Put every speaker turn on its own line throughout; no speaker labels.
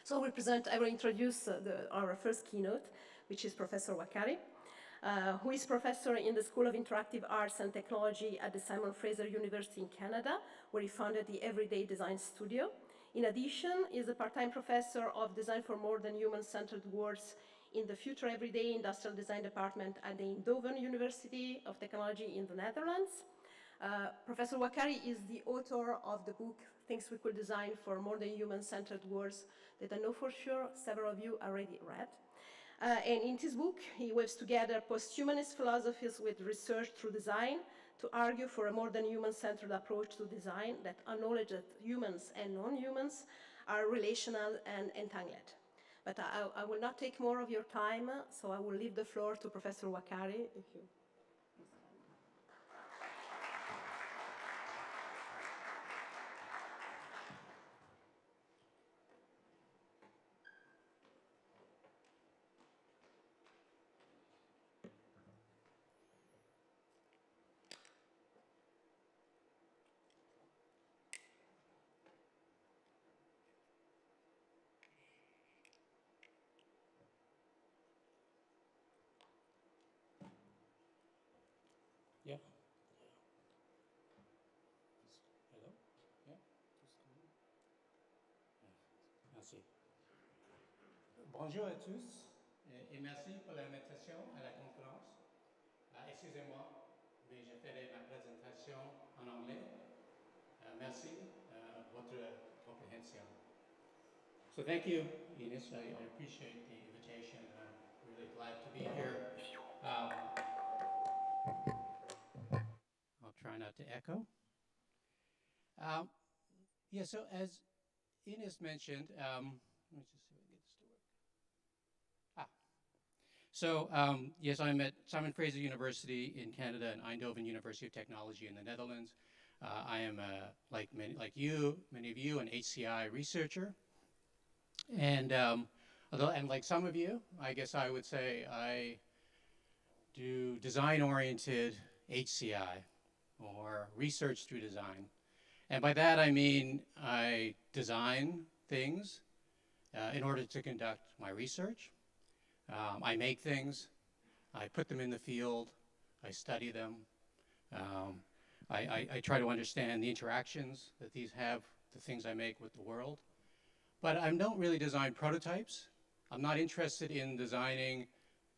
So I will introduce our first keynote, which is Professor Wakkary, who is professor in the School of Interactive Arts and Technology at the Simon Fraser University in Canada, where he founded the Everyday Design Studio. In addition, he is a part-time professor of Design for More Than Human-Centered Worlds in the Future Everyday Industrial Design Department at the Eindhoven University of Technology in the Netherlands. Professor Wakkary is the author of the book Things We Could Design for More Than Human-Centered Worlds that I know for sure several of you already read. And in this book, he weaves together post-humanist philosophies with research through design to argue for a more than human-centered approach to design that acknowledges that humans and non-humans are relational and entangled. But I will not take more of your time, so I will leave the floor to Professor Wakkary. If you
Yeah. Hello? Yeah. Merci. Bonjour à tous et merci pour l'invitation à la conférence. Excusez-moi, mais je ferai ma présentation en anglais. Merci votre compréhension. So thank you, Ines. I appreciate the invitation. I'm really glad to be here. I'll try not to echo. Yeah, so as Ines mentioned, let me just see if I can get this to work. So yes, I'm at Simon Fraser University in Canada and Eindhoven University of Technology in the Netherlands. I am, like many of you, an HCI researcher. And like some of you, I guess I would say I do design-oriented HCI, or research through design. And by that I mean I design things in order to conduct my research. I make things, I put them in the field, I study them. I try to understand the interactions that these have, the things I make with the world. But I don't really design prototypes. I'm not interested in designing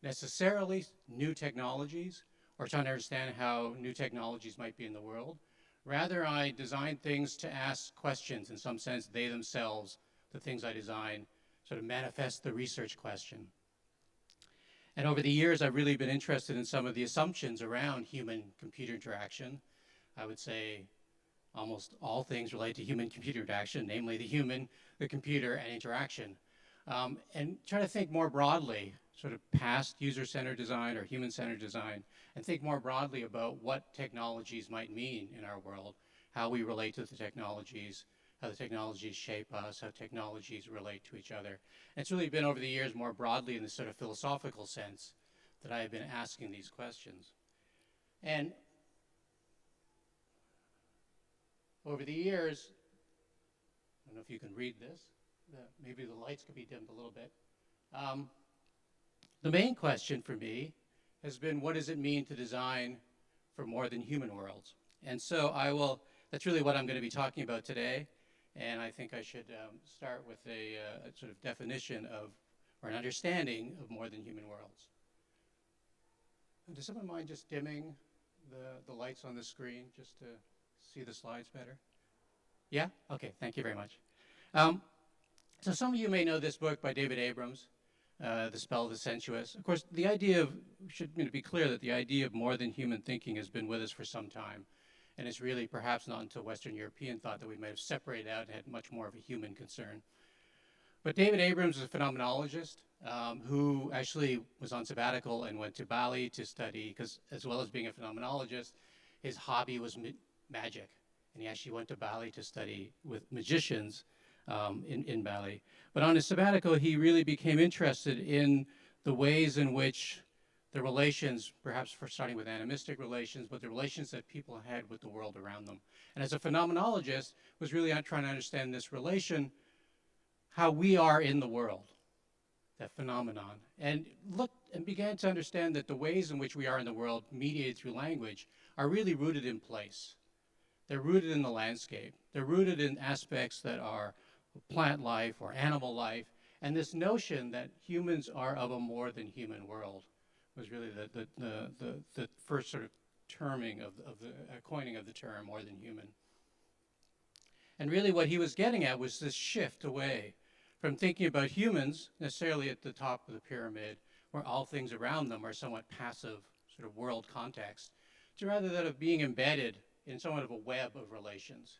necessarily new technologies or trying to understand how new technologies might be in the world. Rather, I design things to ask questions. In some sense, they themselves, the things I design, sort of manifest the research question. And over the years, I've really been interested in some of the assumptions around human-computer interaction. I would say almost all things relate to human-computer interaction, namely the human, the computer, and interaction. And try to think more broadly, sort of past user-centered design or human-centered design, and think more broadly about what technologies might mean in our world, how we relate to the technologies, how the technologies shape us, how technologies relate to each other. And it's really been over the years more broadly in this sort of philosophical sense that I have been asking these questions. And over the years, I don't know if you can read this, maybe the lights could be dimmed a little bit. The main question for me has been, what does it mean to design for more than human worlds? And so that's really what I'm going to be talking about today. And I think I should start with a sort of definition of, or an understanding of more than human worlds. Does someone mind just dimming the lights on the screen just to see the slides better? Yeah? Okay, thank you very much. So some of you may know this book by David Abrams, The Spell of the Sensuous. Of course, the idea of, should be clear that the idea of more than human thinking has been with us for some time. And it's really perhaps not until Western European thought that we might have separated out and had much more of a human concern. But David Abrams is a phenomenologist who actually was on sabbatical and went to Bali to study, because as well as being a phenomenologist, his hobby was magic. And he actually went to Bali to study with magicians in Bali. But on his sabbatical, he really became interested in the ways in which the relations, perhaps for starting with animistic relations, but the relations that people had with the world around them. And as a phenomenologist, was really trying to understand this relation how we are in the world, that phenomenon, and looked and began to understand that the ways in which we are in the world, mediated through language, are really rooted in place. They're rooted in the landscape. They're rooted in aspects that are plant life or animal life, and this notion that humans are of a more than human world was really the first sort of terming of the coining of the term more than human. And really what he was getting at was this shift away from thinking about humans necessarily at the top of the pyramid, where all things around them are somewhat passive sort of world context, to rather that of being embedded in somewhat of a web of relations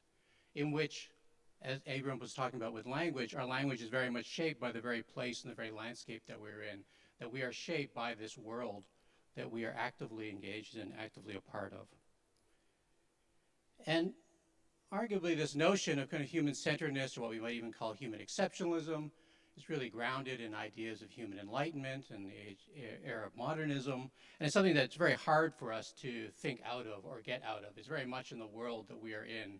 in which, as Abram was talking about with language, our language is very much shaped by the very place and the very landscape that we're in, that we are shaped by this world that we are actively engaged in, actively a part of. And arguably this notion of kind of human-centeredness, or what we might even call human exceptionalism, is really grounded in ideas of human enlightenment and the era of modernism. And it's something that's very hard for us to think out of or get out of. It's very much in the world that we are in.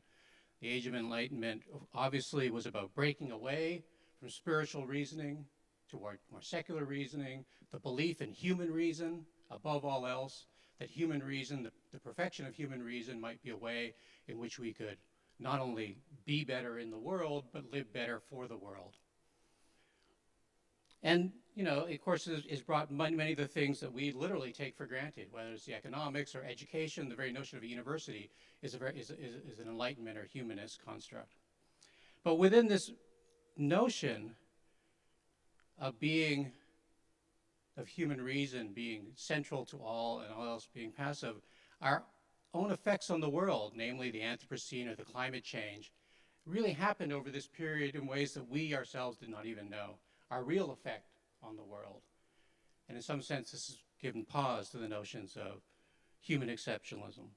The Age of Enlightenment obviously was about breaking away from spiritual reasoning toward more secular reasoning, the belief in human reason above all else, that human reason, the perfection of human reason might be a way in which we could not only be better in the world, but live better for the world. And, you know, of course, it's brought many of the things that we literally take for granted, whether it's the economics or education. The very notion of a university is an Enlightenment or humanist construct. But within this notion of human reason being central to all and all else being passive, our own effects on the world, namely the Anthropocene or the climate change, really happened over this period in ways that we ourselves did not even know, our real effect on the world. And in some sense, this has given pause to the notions of human exceptionalism.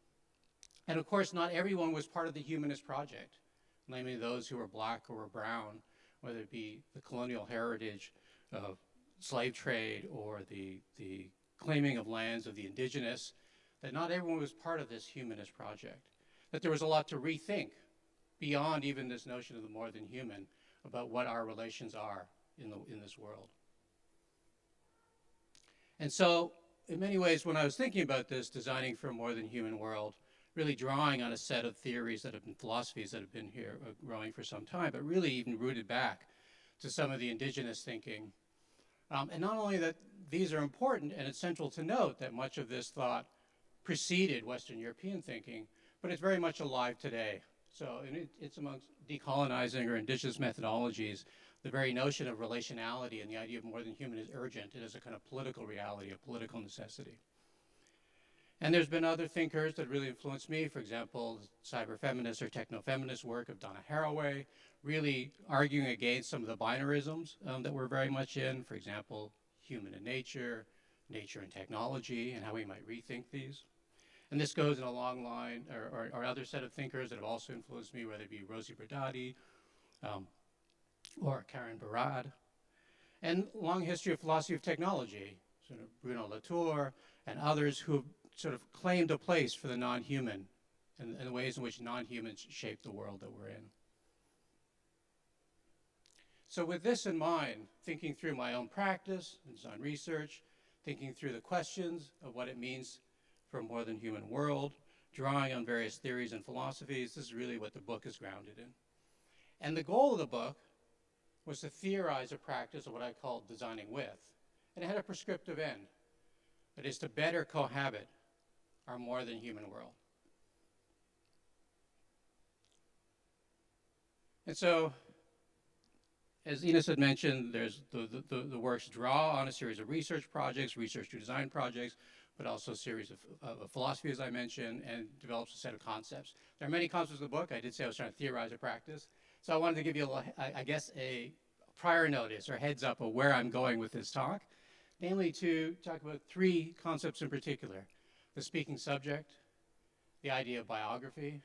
And of course, not everyone was part of the humanist project, namely those who were black or were brown, whether it be the colonial heritage of slave trade or the claiming of lands of the indigenous, that not everyone was part of this humanist project, that there was a lot to rethink beyond even this notion of the more than human about what our relations are in this world. And so, in many ways, when I was thinking about this, designing for a more than human world, really drawing on a set of theories that have been philosophies that have been here growing for some time, but really even rooted back to some of the indigenous thinking. And not only that these are important, and it's central to note that much of this thought preceded Western European thinking, but it's very much alive today. So it's amongst decolonizing or indigenous methodologies, the very notion of relationality and the idea of more than human is urgent. It is a kind of political reality, a political necessity. And there's been other thinkers that really influenced me, for example, cyber-feminist or techno-feminist work of Donna Haraway, really arguing against some of the binarisms that we're very much in, for example, human and nature and technology, and how we might rethink these. And this goes in a long line, or other set of thinkers that have also influenced me, whether it be Rosie Berdadi or Karen Barad. And long history of philosophy of technology, sort of Bruno Latour and others who have sort of claimed a place for the non-human and the ways in which non-humans shape the world that we're in. So with this in mind, thinking through my own practice and design research, thinking through the questions of what it means for a more than human world, drawing on various theories and philosophies, this is really what the book is grounded in. And the goal of the book was to theorize a practice of what I call designing with. And it had a prescriptive end. That is to better cohabit our more than human world. And so, as Ines had mentioned, there's the works draw on a series of research projects, research to design projects, but also a series of philosophy, as I mentioned, and develops a set of concepts. There are many concepts in the book. I did say I was trying to theorize a practice. So I wanted to give you, a prior notice or heads up of where I'm going with this talk, namely to talk about three concepts in particular: the speaking subject, the idea of biography,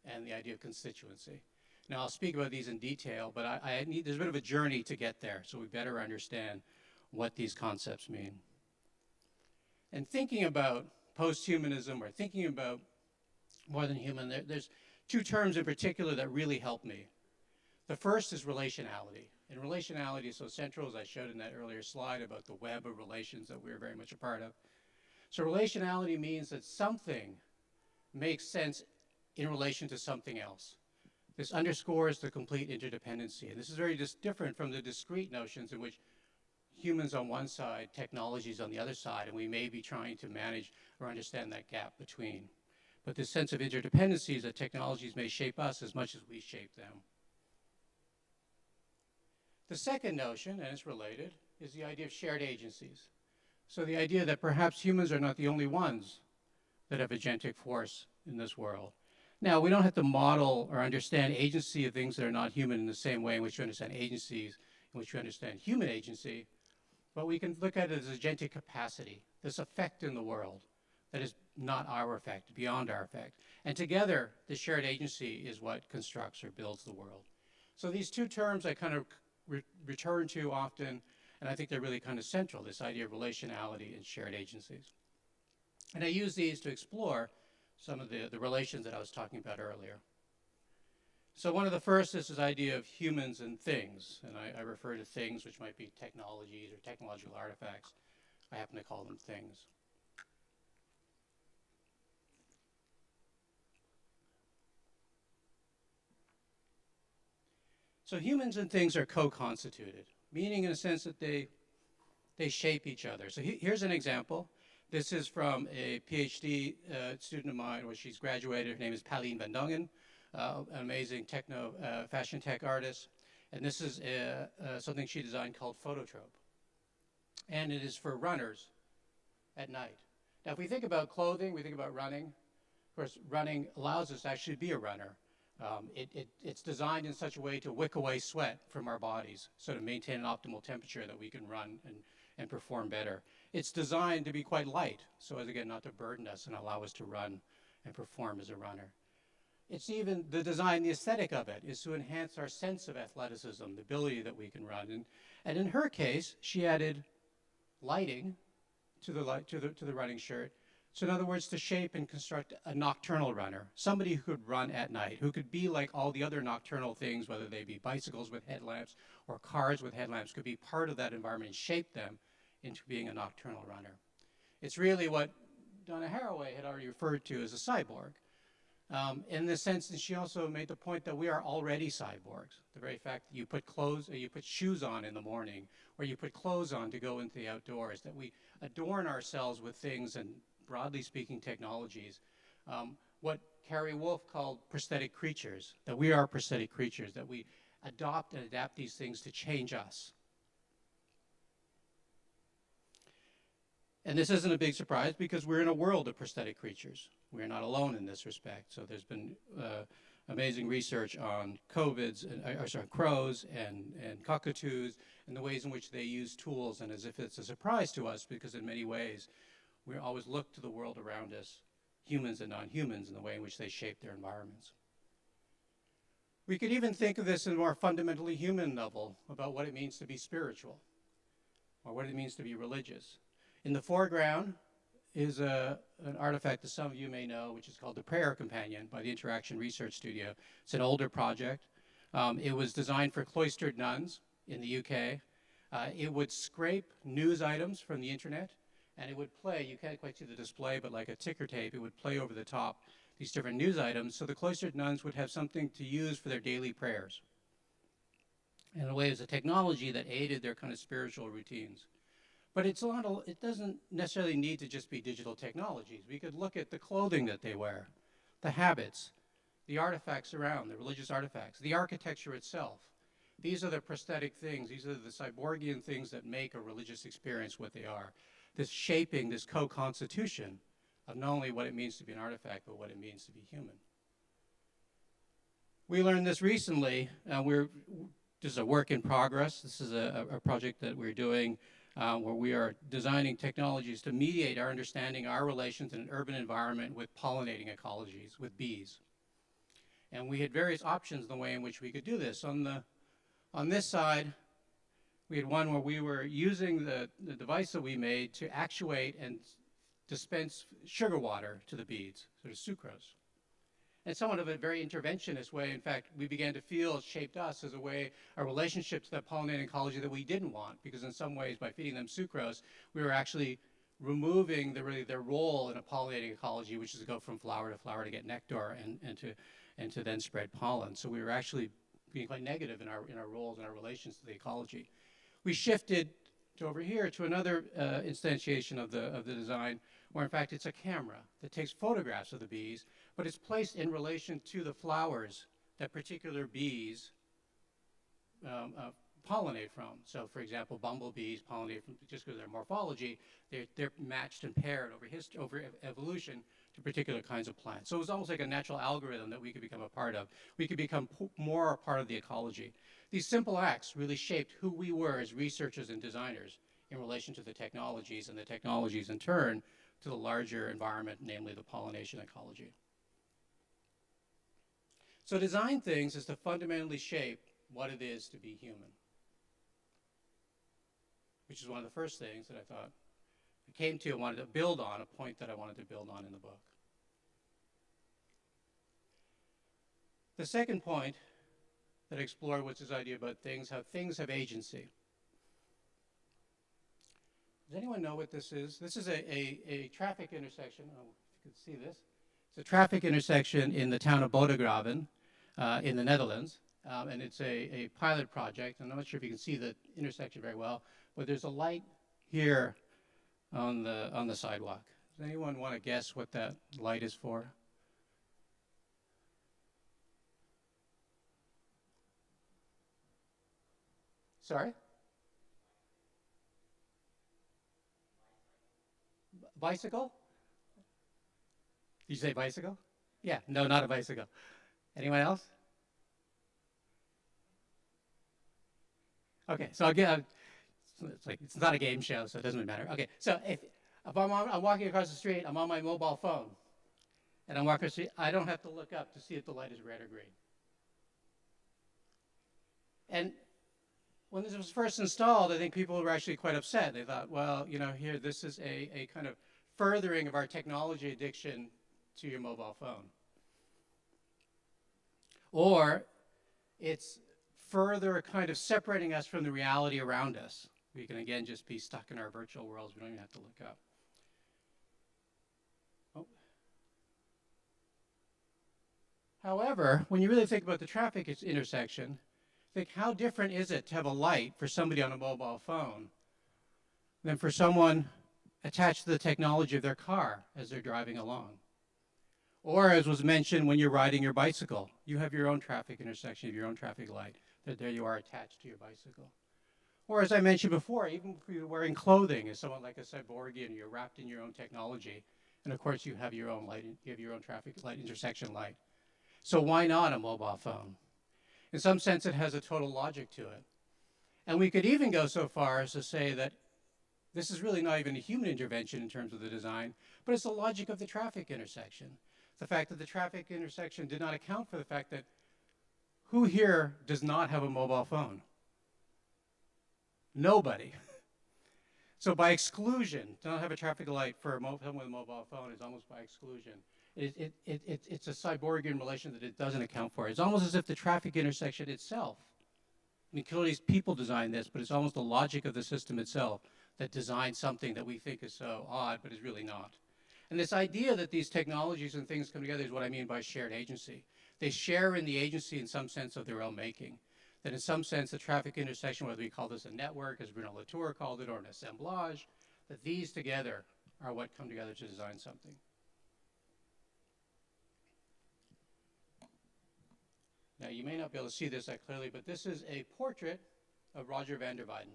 and the idea of constituency. Now, I'll speak about these in detail, but there's a bit of a journey to get there, so we better understand what these concepts mean. And thinking about posthumanism or thinking about more than human, there's two terms in particular that really help me. The first is relationality. And relationality is so central, as I showed in that earlier slide about the web of relations that we're very much a part of. So relationality means that something makes sense in relation to something else. This underscores the complete interdependency. And this is very different from the discrete notions in which humans on one side, technologies on the other side, and we may be trying to manage or understand that gap between. But this sense of interdependency is that technologies may shape us as much as we shape them. The second notion, and it's related, is the idea of shared agencies. So the idea that perhaps humans are not the only ones that have agentic force in this world. Now, we don't have to model or understand agency of things that are not human in the same way in which we understand agencies, in which we understand human agency, but we can look at it as agentic capacity, this effect in the world that is not our effect, beyond our effect. And together, the shared agency is what constructs or builds the world. So these two terms I kind of return to often, and I think they're really kind of central, this idea of relationality and shared agencies. And I use these to explore some of the relations that I was talking about earlier. So one of the first is this idea of humans and things, and I refer to things which might be technologies or technological artifacts. I happen to call them things. So humans and things are co-constituted, meaning in a sense that they shape each other. So here's an example. This is from a PhD student of mine, where she's graduated. Her name is Pauline van Dongen, an amazing fashion tech artist. And this is something she designed called Phototrope. And it is for runners at night. Now, if we think about clothing, we think about running. Of course, running allows us to actually be a runner. It's designed in such a way to wick away sweat from our bodies, so to maintain an optimal temperature that we can run and perform better. It's designed to be quite light, so as again not to burden us and allow us to run and perform as a runner. It's even the design, the aesthetic of it is to enhance our sense of athleticism, the ability that we can run. And in her case, she added lighting to the running shirt. So in other words, to shape and construct a nocturnal runner, somebody who could run at night, who could be like all the other nocturnal things, whether they be bicycles with headlamps or cars with headlamps, could be part of that environment and shape them into being a nocturnal runner. It's really what Donna Haraway had already referred to as a cyborg. In the sense that she also made the point that we are already cyborgs. The very fact that you put shoes on in the morning, or you put clothes on to go into the outdoors, that we adorn ourselves with things and, broadly speaking, technologies. What Carrie Wolf called prosthetic creatures, that we are prosthetic creatures, that we adopt and adapt these things to change us. And this isn't a big surprise because we're in a world of prosthetic creatures. We're not alone in this respect. So there's been amazing research on crows and cockatoos and the ways in which they use tools, and as if it's a surprise to us because in many ways we always look to the world around us, humans and non-humans, in the way in which they shape their environments. We could even think of this in a more fundamentally human level about what it means to be spiritual or what it means to be religious. In the foreground is an artifact that some of you may know, which is called the Prayer Companion by the Interaction Research Studio. It's an older project. It was designed for cloistered nuns in the UK. It would scrape news items from the internet, and it would play, you can't quite see the display, but like a ticker tape, it would play over the top these different news items, so the cloistered nuns would have something to use for their daily prayers. In a way, it was a technology that aided their kind of spiritual routines. But it doesn't necessarily need to just be digital technologies. We could look at the clothing that they wear, the habits, the artifacts around, the religious artifacts, the architecture itself. These are the prosthetic things. These are the cyborgian things that make a religious experience what they are. This shaping, this co-constitution of not only what it means to be an artifact, but what it means to be human. We learned this recently. This is a work in progress. This is a project that we're doing where we are designing technologies to mediate our understanding, our relations in an urban environment with pollinating ecologies, with bees. And we had various options in the way in which we could do this. On this side, we had one where we were using the device that we made to actuate and dispense sugar water to the bees, sort of sucrose. and somewhat of a very interventionist way. In fact, we began to feel it shaped us as a way, a relationship to that pollinating ecology that we didn't want, because in some ways, by feeding them sucrose, we were actually removing really their role in a pollinating ecology, which is to go from flower to get nectar and to then spread pollen. So we were actually being quite negative in our roles and our relations to the ecology. We shifted to over here to another instantiation of the design, where in fact it's a camera that takes photographs of the bees, but it's placed in relation to the flowers that particular bees pollinate from. So for example, bumblebees pollinate from, just because of their morphology, they're matched and paired over evolution to particular kinds of plants. So it was almost like a natural algorithm that we could become a part of. We could become more a part of the ecology. These simple acts really shaped who we were as researchers and designers in relation to the technologies, and the technologies in turn to the larger environment, namely the pollination ecology. So design things is to fundamentally shape what it is to be human, which is one of the first things that I thought I came to and wanted to build on, a point that I wanted to build on in the book. The second point that I explored was this idea about things have agency. Does anyone know what this is? This is a traffic intersection. Oh, if you can see this. It's a traffic intersection in the town of Bodegraven in the Netherlands. And it's a pilot project. And I'm not sure if you can see the intersection very well, but there's a light here on the sidewalk. Does anyone want to guess what that light is for? Sorry? Bicycle? Did you say bicycle? Yeah, no, not a bicycle. Anyone else? Okay, so again, it's not a game show, so it doesn't really matter. Okay, so if I'm walking across the street, I'm on my mobile phone, and I'm walking across the street, I don't have to look up to see if the light is red or green. And when this was first installed, I think people were actually quite upset. They thought, well, you know, here, this is a kind of furthering of our technology addiction to your mobile phone. Or it's further kind of separating us from the reality around us. We can, again, just be stuck in our virtual worlds. We don't even have to look up. Oh. However, when you really think about the traffic intersection, think how different is it to have a light for somebody on a mobile phone than for someone attached to the technology of their car as they're driving along. Or, as was mentioned, when you're riding your bicycle, you have your own traffic intersection, you have your own traffic light, that there you are attached to your bicycle. Or, as I mentioned before, even if you're wearing clothing as someone like a cyborgian, you're wrapped in your own technology, and of course you have your own light, you have your own traffic light, intersection light. So why not a mobile phone? In some sense, it has a total logic to it. And we could even go so far as to say that this is really not even a human intervention in terms of the design, but it's the logic of the traffic intersection. The fact that the traffic intersection did not account for the fact that who here does not have a mobile phone? Nobody. So by exclusion, to not have a traffic light for someone with a mobile phone is almost by exclusion. It's a cyborgian relation that it doesn't account for. It's almost as if the traffic intersection itself, I mean, clearly people designed this, but it's almost the logic of the system itself that designed something that we think is so odd, but is really not. And this idea that these technologies and things come together is what I mean by shared agency. They share in the agency in some sense of their own making. That in some sense, the traffic intersection, whether we call this a network, as Bruno Latour called it, or an assemblage, that these together are what come together to design something. Now, you may not be able to see this that clearly, but this is a portrait of Roger van der Weyden.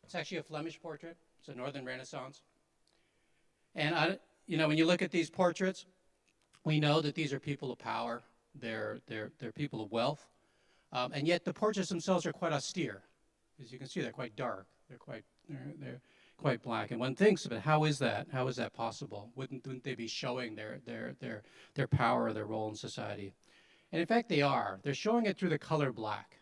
It's actually a Flemish portrait. It's a Northern Renaissance. And, you know, when you look at these portraits, we know that these are people of power. They're people of wealth. And yet the portraits themselves are quite austere. As you can see, they're quite dark. They're quite black. And one thinks about how is that? How is that possible? Wouldn't they be showing their power or their role in society? And in fact, they are. They're showing it through the color black.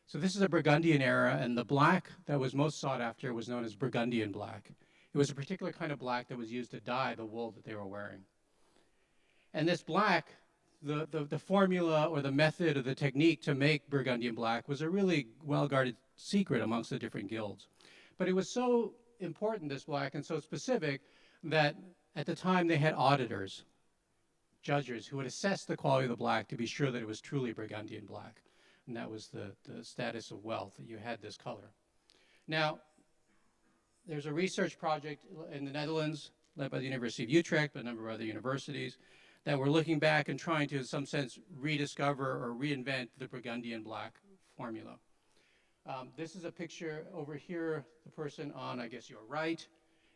So this is a Burgundian era, and the black that was most sought after was known as Burgundian black. It was a particular kind of black that was used to dye the wool that they were wearing. And this black, the formula or the method or the technique to make Burgundian black was a really well-guarded secret amongst the different guilds. But it was so important, this black, and so specific that at the time they had auditors, judges, who would assess the quality of the black to be sure that it was truly Burgundian black. And that was the status of wealth, that you had this color. Now, there's a research project in the Netherlands led by the University of Utrecht, but a number of other universities, that were looking back and trying to, in some sense, rediscover or reinvent the Burgundian black formula. This is a picture over here. The person on, I guess, your right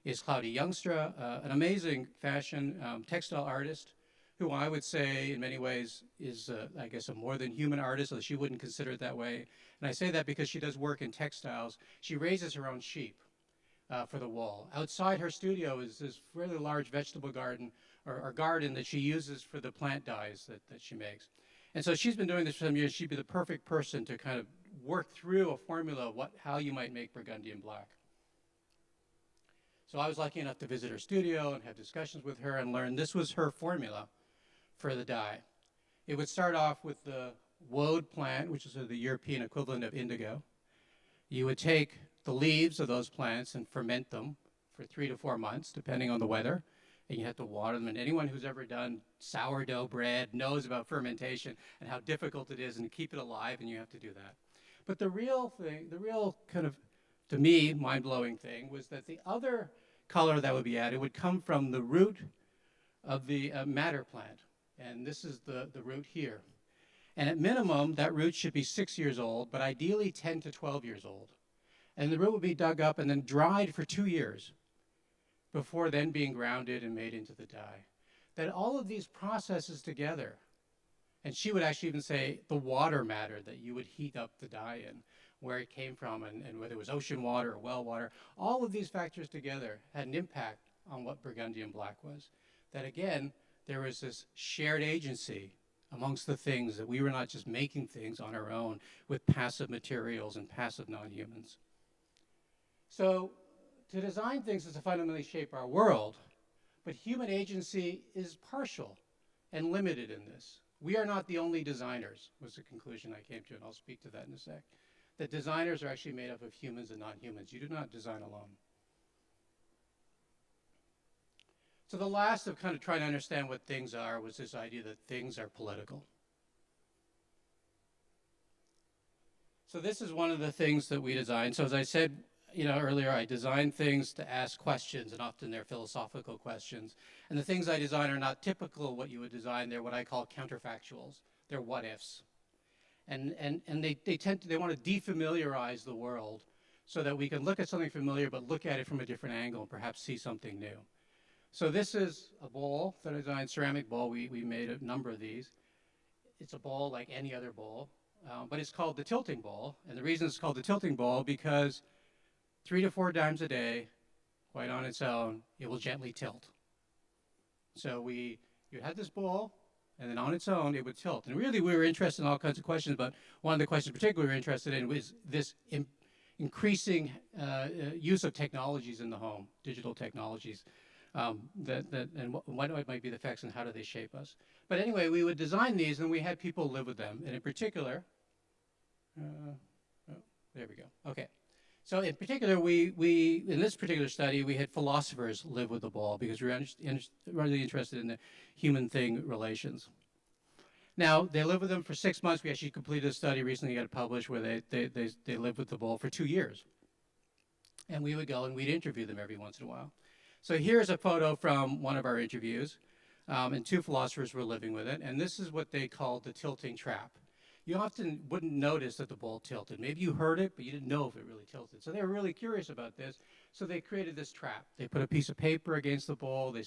is Claudia Youngstra, an amazing fashion textile artist who I would say in many ways is, I guess, a more than human artist, although she wouldn't consider it that way. And I say that because she does work in textiles. She raises her own sheep for the wall. Outside her studio is this really large vegetable garden or garden that she uses for the plant dyes that she makes. And so she's been doing this for some years. She'd be the perfect person to kind of work through a formula of how you might make Burgundian black. So I was lucky enough to visit her studio and have discussions with her and learn this was her formula for the dye. It would start off with the woad plant, which is the European equivalent of indigo. You would take the leaves of those plants and ferment them for 3 to 4 months, depending on the weather. And you have to water them. And anyone who's ever done sourdough bread knows about fermentation and how difficult it is and to keep it alive, and you have to do that. But the real thing, the real kind of, to me, mind-blowing thing was that the other color that would be added would come from the root of the madder plant. And this is the root here. And at minimum, that root should be 6 years old, but ideally 10 to 12 years old. And the root would be dug up and then dried for 2 years before then being grounded and made into the dye. That all of these processes together, and she would actually even say the water matter that you would heat up the dye in, where it came from and whether it was ocean water or well water, all of these factors together had an impact on what Burgundian black was. That again, there was this shared agency amongst the things, that we were not just making things on our own with passive materials and passive non-humans. So to design things is to fundamentally shape our world, but human agency is partial and limited in this. We are not the only designers, was the conclusion I came to, and I'll speak to that in a sec. That designers are actually made up of humans and non-humans. You do not design alone. So the last of kind of trying to understand what things are was this idea that things are political. So this is one of the things that we design. So as I said, earlier, I design things to ask questions, and often they're philosophical questions. And the things I design are not typical of what you would design. They're what I call counterfactuals. They're what-ifs. And they want to defamiliarize the world so that we can look at something familiar but look at it from a different angle and perhaps see something new. So this is a bowl that I designed, ceramic bowl. We made a number of these. It's a bowl like any other bowl, but it's called the tilting bowl. And the reason it's called the tilting bowl because 3 to 4 times a day, quite on its own, it will gently tilt. So you had this bowl, and then on its own, it would tilt. And really, we were interested in all kinds of questions, but one of the questions particularly we were interested in was this increasing use of technologies in the home, digital technologies, and what might be the effects and how do they shape us. But anyway, we would design these, and we had people live with them. And in particular, there we go. Okay. So in particular, we in this particular study, we had philosophers live with the ball because we were really interested in the human-thing relations. Now, they lived with them for 6 months. We actually completed a study recently, got it published, where they lived with the ball for 2 years. And we would go and we'd interview them every once in a while. So here's a photo from one of our interviews, and 2 philosophers were living with it. And this is what they called the tilting trap. You often wouldn't notice that the ball tilted. Maybe you heard it, but you didn't know if it really tilted. So they were really curious about this. So they created this trap. They put a piece of paper against the ball. They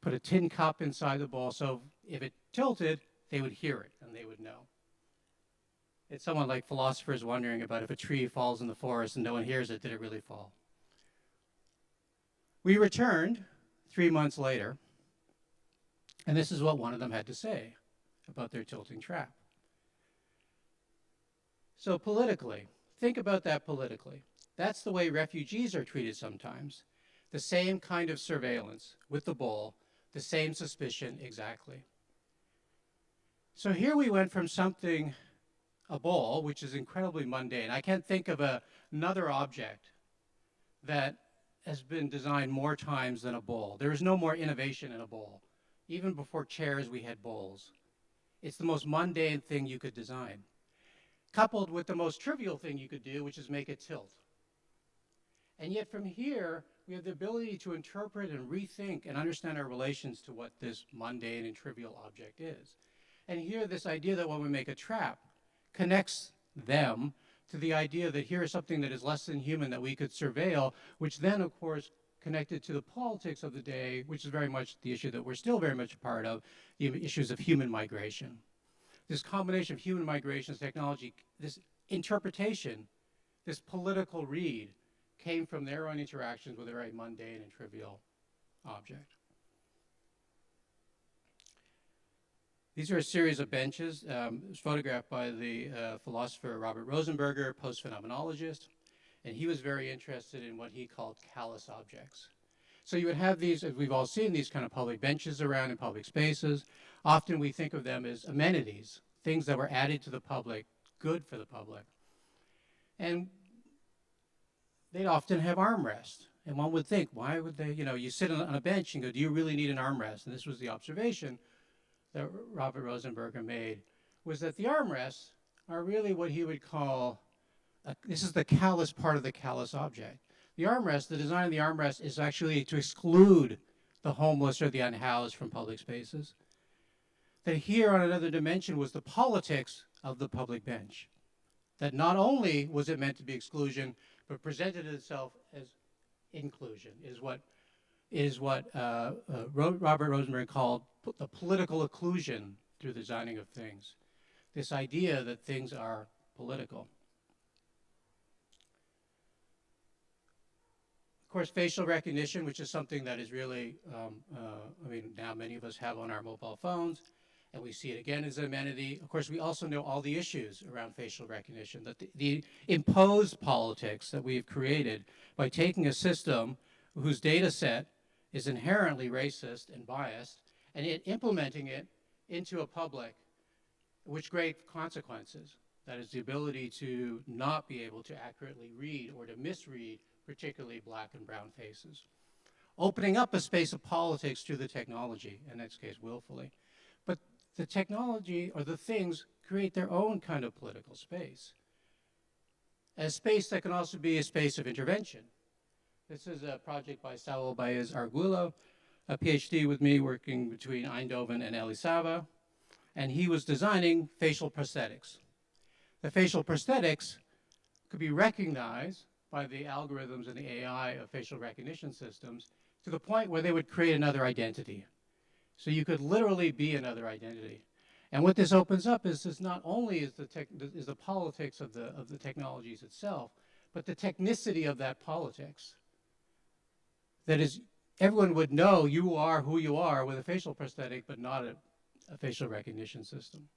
put a tin cup inside the ball. So if it tilted, they would hear it and they would know. It's somewhat like philosophers wondering about if a tree falls in the forest and no one hears it, did it really fall? We returned 3 months later, and this is what one of them had to say about their tilting trap. So politically, think about that politically. That's the way refugees are treated sometimes. The same kind of surveillance with the ball The same suspicion exactly. So here we went from something, a bowl, which is incredibly mundane. I can't think of another object that has been designed more times than a bowl. There is no more innovation in a bowl. Even before chairs, we had bowls. It's the most mundane thing you could design, coupled with the most trivial thing you could do, which is make it tilt. And yet from here, we have the ability to interpret and rethink and understand our relations to what this mundane and trivial object is. And here, this idea that when we make a trap connects them to the idea that here is something that is less than human that we could surveil, which then, of course, connected to the politics of the day, which is very much the issue that we're still very much a part of, the issues of human migration. This combination of human migration, technology, this interpretation, this political read, came from their own interactions with a very mundane and trivial object. These are a series of benches. It was photographed by the philosopher Robert Rosenberger, post-phenomenologist, and he was very interested in what he called callous objects. So you would have these, as we've all seen, these kind of public benches around in public spaces. Often we think of them as amenities, things that were added to the public, good for the public. And they'd often have armrests. And one would think, why would they, you sit on a bench and go, do you really need an armrest? And this was the observation that Robert Rosenberger made, was that the armrests are really what he would call, this is the callous part of the callous object. The armrest, the design of the armrest is actually to exclude the homeless or the unhoused from public spaces. That here on another dimension was the politics of the public bench. That not only was it meant to be exclusion, but presented itself as inclusion, is what Robert Rosenberg called the political occlusion through the designing of things. This idea that things are political. Of course, facial recognition, which is something that is really, now many of us have on our mobile phones, and we see it again as an amenity. Of course, we also know all the issues around facial recognition, that the imposed politics that we've created by taking a system whose data set is inherently racist and biased, and implementing it into a public, which great consequences. That is the ability to not be able to accurately read or to misread particularly black and brown faces. Opening up a space of politics to the technology, in this case willfully. But the technology or the things create their own kind of political space. A space that can also be a space of intervention. This is a project by Saul Baez Arguello, a PhD with me working between Eindhoven and Elisava, and he was designing facial prosthetics. The facial prosthetics could be recognized by the algorithms and the AI of facial recognition systems to the point where they would create another identity. So you could literally be another identity. And what this opens up is this not only is the politics of the technologies itself, but the technicity of that politics. That is, everyone would know you are who you are with a facial prosthetic, but not a facial recognition system.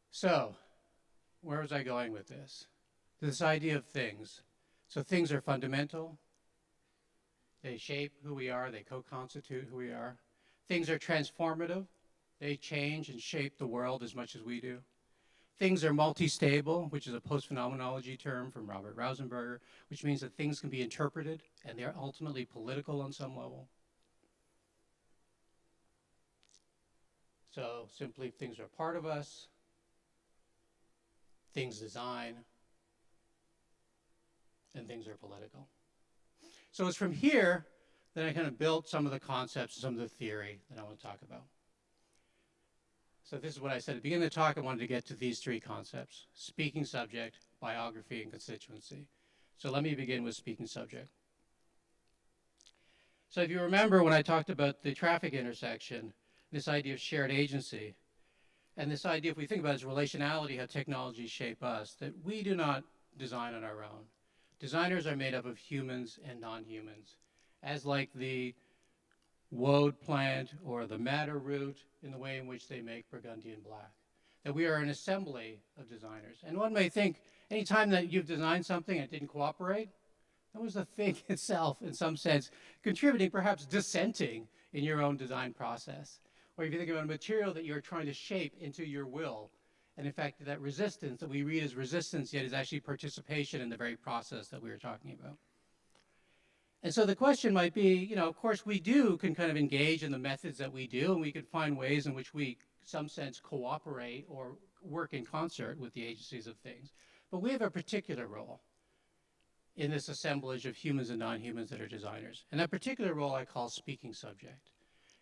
So, where was I going with this? This idea of things. So things are fundamental. They shape who we are. They co-constitute who we are. Things are transformative. They change and shape the world as much as we do. Things are multi-stable, which is a post-phenomenology term from Robert Rosenberger, which means that things can be interpreted and they're ultimately political on some level. So simply, things are part of us. Things design, and things are political. So it's from here that I kind of built some of the concepts, some of the theory that I want to talk about. So this is what I said at the beginning of the talk. I wanted to get to these three concepts: speaking subject, biography, and constituency. So let me begin with speaking subject. So if you remember when I talked about the traffic intersection, this idea of shared agency, and this idea, if we think about it as relationality, how technologies shape us, that we do not design on our own. Designers are made up of humans and non-humans, as like the woad plant or the madder root in the way in which they make Burgundian black. that we are an assembly of designers. And one may think, anytime that you've designed something and it didn't cooperate, that was the thing itself, in some sense, contributing, perhaps dissenting in your own design process. Or if you think about a material that you're trying to shape into your will, and in fact, that resistance that we read as resistance, yet is actually participation in the very process that we were talking about. And so the question might be, of course, we can kind of engage in the methods that we do, and we can find ways in which we, in some sense, cooperate or work in concert with the agencies of things. But we have a particular role in this assemblage of humans and non-humans that are designers. And that particular role I call speaking subject,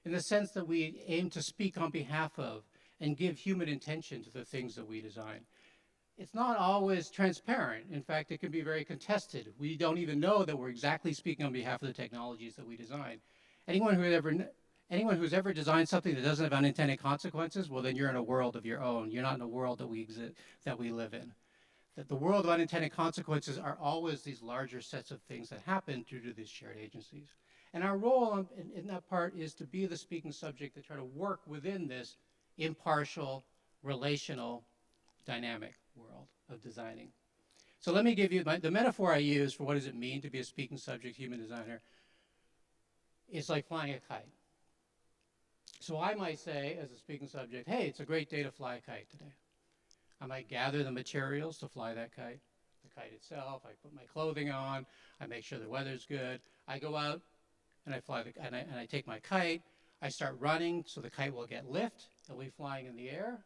in the sense that we aim to speak on behalf of and give human intention to the things that we design. It's not always transparent. In fact, it can be very contested. We don't even know that we're exactly speaking on behalf of the technologies that we design. Anyone who's ever designed something that doesn't have unintended consequences, well, then you're in a world of your own. You're not in a world that we live in. That the world of unintended consequences are always these larger sets of things that happen due to these shared agencies. And our role in that part is to be the speaking subject, to try to work within this impartial, relational, dynamic world of designing. So let me give you the metaphor I use for what does it mean to be a speaking subject human designer. It's like flying a kite. So I might say, as a speaking subject, hey, it's a great day to fly a kite today. I might gather the materials to fly that kite. The kite itself, I put my clothing on, I make sure the weather's good. I go out and I fly and I take my kite. I start running so the kite will get lift. It'll be flying in the air.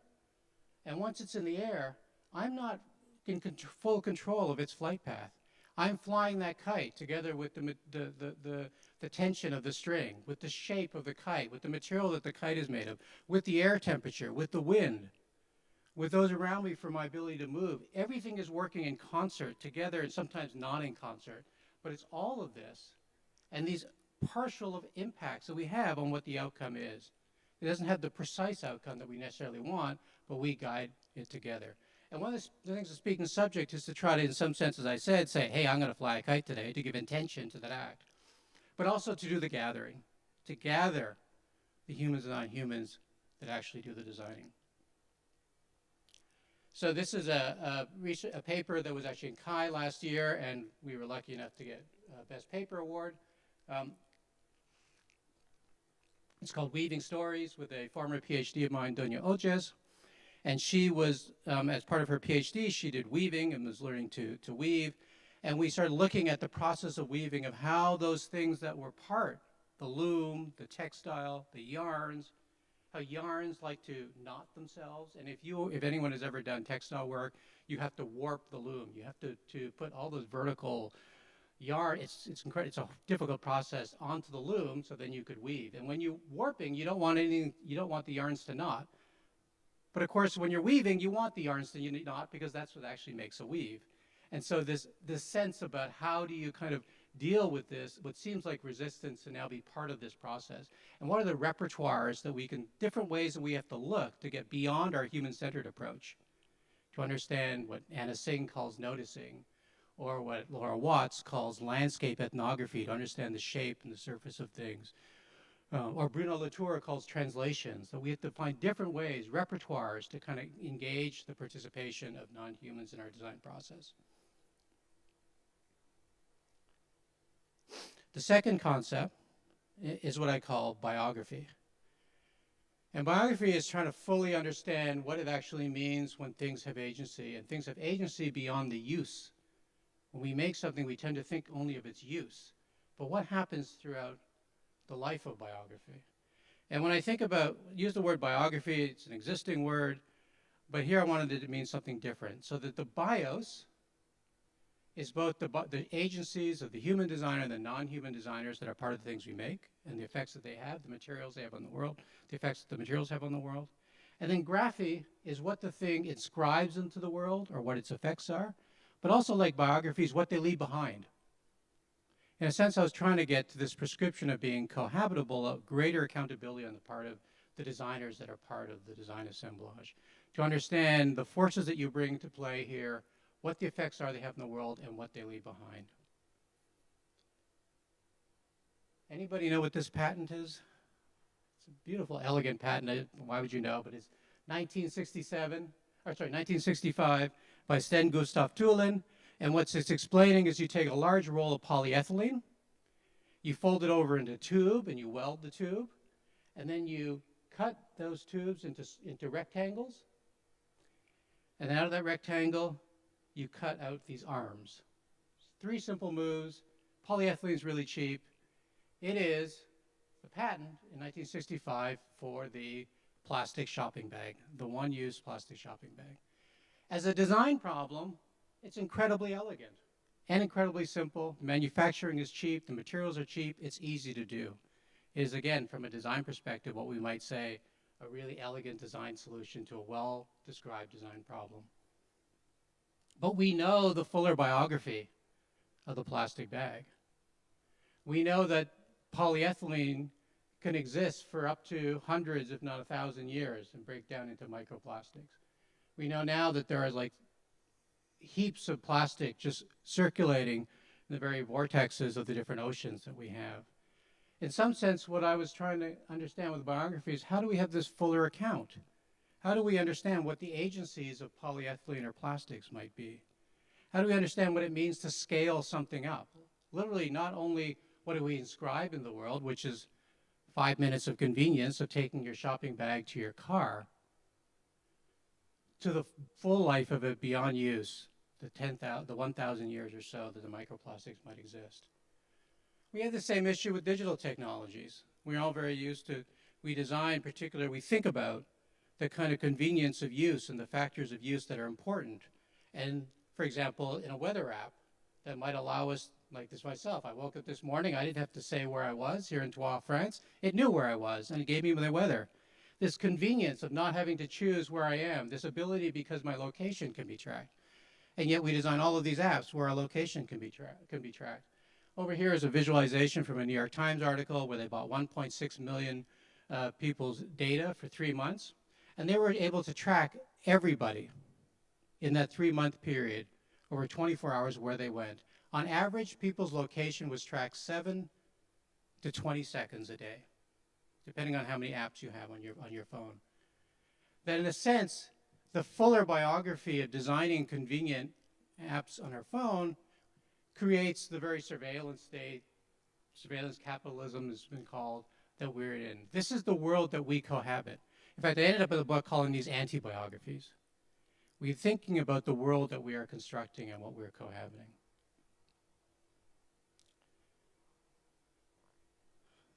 And once it's in the air, I'm not in full control of its flight path. I'm flying that kite together with the tension of the string, with the shape of the kite, with the material that the kite is made of, with the air temperature, with the wind, with those around me for my ability to move. Everything is working in concert together, and sometimes not in concert. But it's all of this and these partial of impacts that we have on what the outcome is. It doesn't have the precise outcome that we necessarily want, but we guide it together. And one of the things of speaking subject is to try to, in some sense, as I said, say, hey, I'm going to fly a kite today, to give intention to that act. But also to do the gathering, to gather the humans and non-humans that actually do the designing. So this is a paper that was actually in Chi last year, and we were lucky enough to get a Best Paper Award. It's called Weaving Stories, with a former PhD of mine, Doña Oches. And she was, as part of her PhD, she did weaving and was learning to weave. And we started looking at the process of weaving, of how those things that were part, the loom, the textile, the yarns, how yarns like to knot themselves. And if anyone has ever done textile work, you have to warp the loom. You have to put all those vertical yarn, it's incredible. It's a difficult process onto the loom, so then you could weave. And when you're warping, you don't want the yarns to knot. But of course, when you're weaving, you want the yarns to knot, because that's what actually makes a weave. And so this sense about how do you kind of deal with this, what seems like resistance, to now be part of this process. And what are the repertoires that different ways that we have to look to get beyond our human-centered approach, to understand what Anna Singh calls noticing, or what Laura Watts calls landscape ethnography, to understand the shape and the surface of things. Or Bruno Latour calls translations. So we have to find different ways, repertoires, to kind of engage the participation of non-humans in our design process. The second concept is what I call biography. And biography is trying to fully understand what it actually means when things have agency, and things have agency beyond the use. When we make something, we tend to think only of its use. But what happens throughout the life of biography? And when I think about, use the word biography, it's an existing word, but here I wanted it to mean something different. So that the bios is both the agencies of the human designer and the non-human designers that are part of the things we make, and the effects that they have, the materials they have on the world, the effects that the materials have on the world. And then graphy is what the thing inscribes into the world, or what its effects are, but also, like biographies, what they leave behind. In a sense, I was trying to get to this prescription of being cohabitable, of greater accountability on the part of the designers that are part of the design assemblage, to understand the forces that you bring to play here, what the effects are they have in the world, and what they leave behind. Anybody know what this patent is? It's a beautiful, elegant patent. Why would you know? But it's 1965 by Sten Gustav Thulin. And what it's explaining is you take a large roll of polyethylene, you fold it over into a tube, and you weld the tube, and then you cut those tubes into rectangles. And out of that rectangle, you cut out these arms. 3 simple moves. Polyethylene is really cheap. It is the patent in 1965 for the plastic shopping bag, the one-use plastic shopping bag. As a design problem, it's incredibly elegant and incredibly simple. Manufacturing is cheap. The materials are cheap. It's easy to do. It is, again, from a design perspective, what we might say a really elegant design solution to a well-described design problem. But we know the fuller biography of the plastic bag. We know that polyethylene can exist for up to hundreds, if not 1,000 years and break down into microplastics. We know now that there are like heaps of plastic just circulating in the very vortexes of the different oceans that we have. In some sense, what I was trying to understand with the biography is how do we have this fuller account? How do we understand what the agencies of polyethylene or plastics might be? How do we understand what it means to scale something up? Literally, not only what do we inscribe in the world, which is 5 minutes of convenience of taking your shopping bag to your car, to the full life of it beyond use, the 1,000 years or so that the microplastics might exist. We have the same issue with digital technologies. We're all very used to, we design particularly, we think about the kind of convenience of use and the factors of use that are important. And for example, in a weather app that might allow us, like this myself, I woke up this morning, I didn't have to say where I was here in Troyes, France. It knew where I was and it gave me the weather. This convenience of not having to choose where I am, this ability because my location can be tracked. And yet we design all of these apps where our location can be tracked. Over here is a visualization from a New York Times article where they bought 1.6 million people's data for 3 months. And they were able to track everybody in that 3-month period over 24 hours where they went. On average, people's location was tracked 7 to 20 seconds a day, depending on how many apps you have on your phone. That in a sense, the fuller biography of designing convenient apps on our phone creates the very surveillance state, surveillance capitalism has been called, that we're in. This is the world that we cohabit. In fact, I ended up in the book calling these anti-biographies. We're thinking about the world that we are constructing and what we're cohabiting.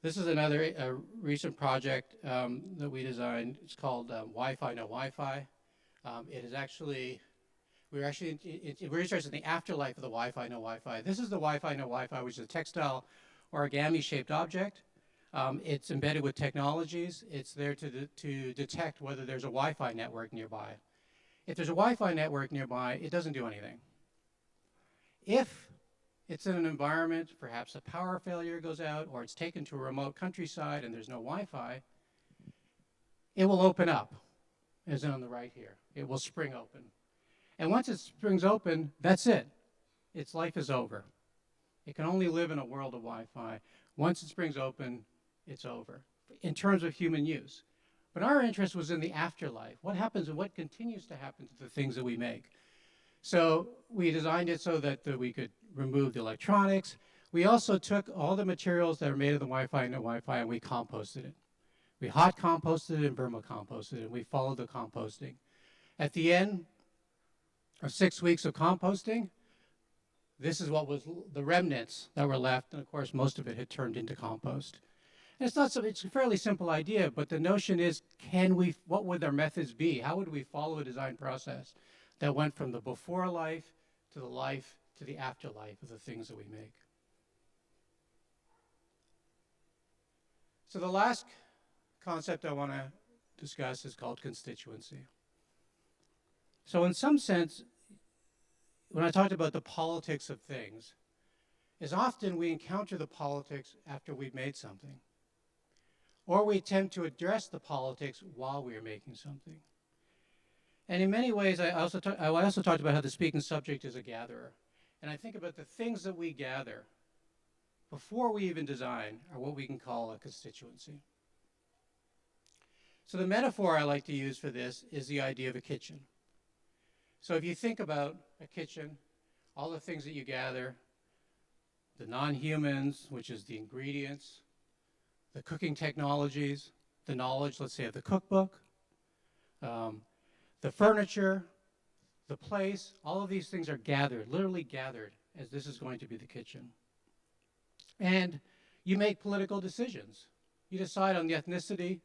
This is another recent project that we designed. It's called Wi-Fi No Wi-Fi. It is actually, we're interested in the afterlife of the Wi-Fi No Wi-Fi. This is the Wi-Fi No Wi-Fi, which is a textile origami-shaped object. It's embedded with technologies. It's there to detect whether there's a Wi-Fi network nearby. If there's a Wi-Fi network nearby, it doesn't do anything. If it's in an environment, perhaps a power failure goes out, or it's taken to a remote countryside and there's no Wi-Fi, it will open up, as in on the right here. It will spring open. And once it springs open, that's it. Its life is over. It can only live in a world of Wi-Fi. Once it springs open, it's over, in terms of human use. But our interest was in the afterlife. What happens and what continues to happen to the things that we make? So we designed it so that we could remove the electronics. We also took all the materials that are made of the Wi-Fi and no Wi-Fi and we composted it. We hot composted it and vermicomposted it, and we followed the composting. At the end of 6 weeks of composting, this is what was the remnants that were left, and of course most of it had turned into compost. And it's a fairly simple idea, but the notion is, what would our methods be? How would we follow a design process that went from the before life to the afterlife of the things that we make? So the last concept I want to discuss is called constituency. So in some sense, when I talked about the politics of things, is often we encounter the politics after we've made something. Or we attempt to address the politics while we are making something. And in many ways, I also talked about how the speaking subject is a gatherer. And I think about the things that we gather before we even design are what we can call a constituency. So the metaphor I like to use for this is the idea of a kitchen. So if you think about a kitchen, all the things that you gather, the non-humans, which is the ingredients, the cooking technologies, the knowledge, let's say, of the cookbook, the furniture, the place, all of these things are gathered, literally gathered, as this is going to be the kitchen. And you make political decisions. You decide on the ethnicity,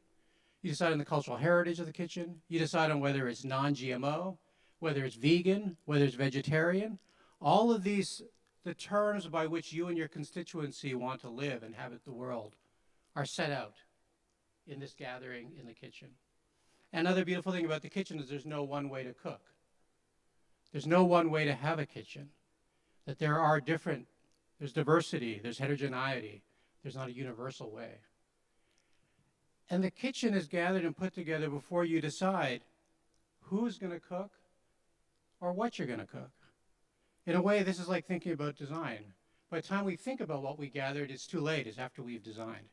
you decide on the cultural heritage of the kitchen, you decide on whether it's non-GMO, whether it's vegan, whether it's vegetarian. All of these, the terms by which you and your constituency want to live and inhabit the world, are set out in this gathering in the kitchen. Another beautiful thing about the kitchen is there's no one way to cook. There's no one way to have a kitchen. That there are different, there's diversity, there's heterogeneity, there's not a universal way. And the kitchen is gathered and put together before you decide who's going to cook or what you're going to cook. In a way, this is like thinking about design. By the time we think about what we gathered, it's too late. It's after we've designed.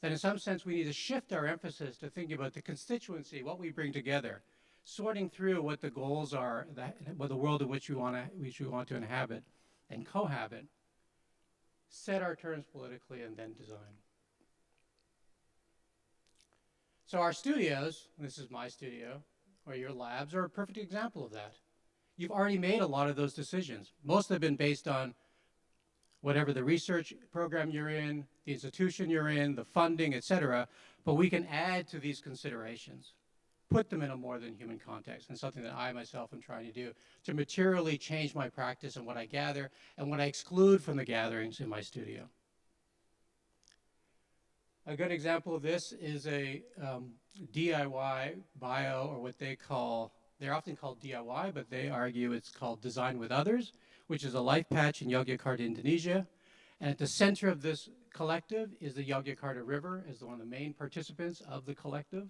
That in some sense, we need to shift our emphasis to thinking about the constituency, what we bring together, sorting through what the goals are, what the world in which we want to inhabit and cohabit, set our terms politically, and then design. So our studios, this is my studio, or your labs, are a perfect example of that. You've already made a lot of those decisions. Most have been based on whatever the research program you're in, the institution you're in, the funding, et cetera, but we can add to these considerations, put them in a more than human context, and something that I myself am trying to do to materially change my practice and what I gather and what I exclude from the gatherings in my studio. A good example of this is a DIY bio, or what they call, they're often called DIY, but they argue it's called Design with Others, which is a life patch in Yogyakarta, Indonesia. And at the center of this collective is the Yogyakarta River, as one of the main participants of the collective.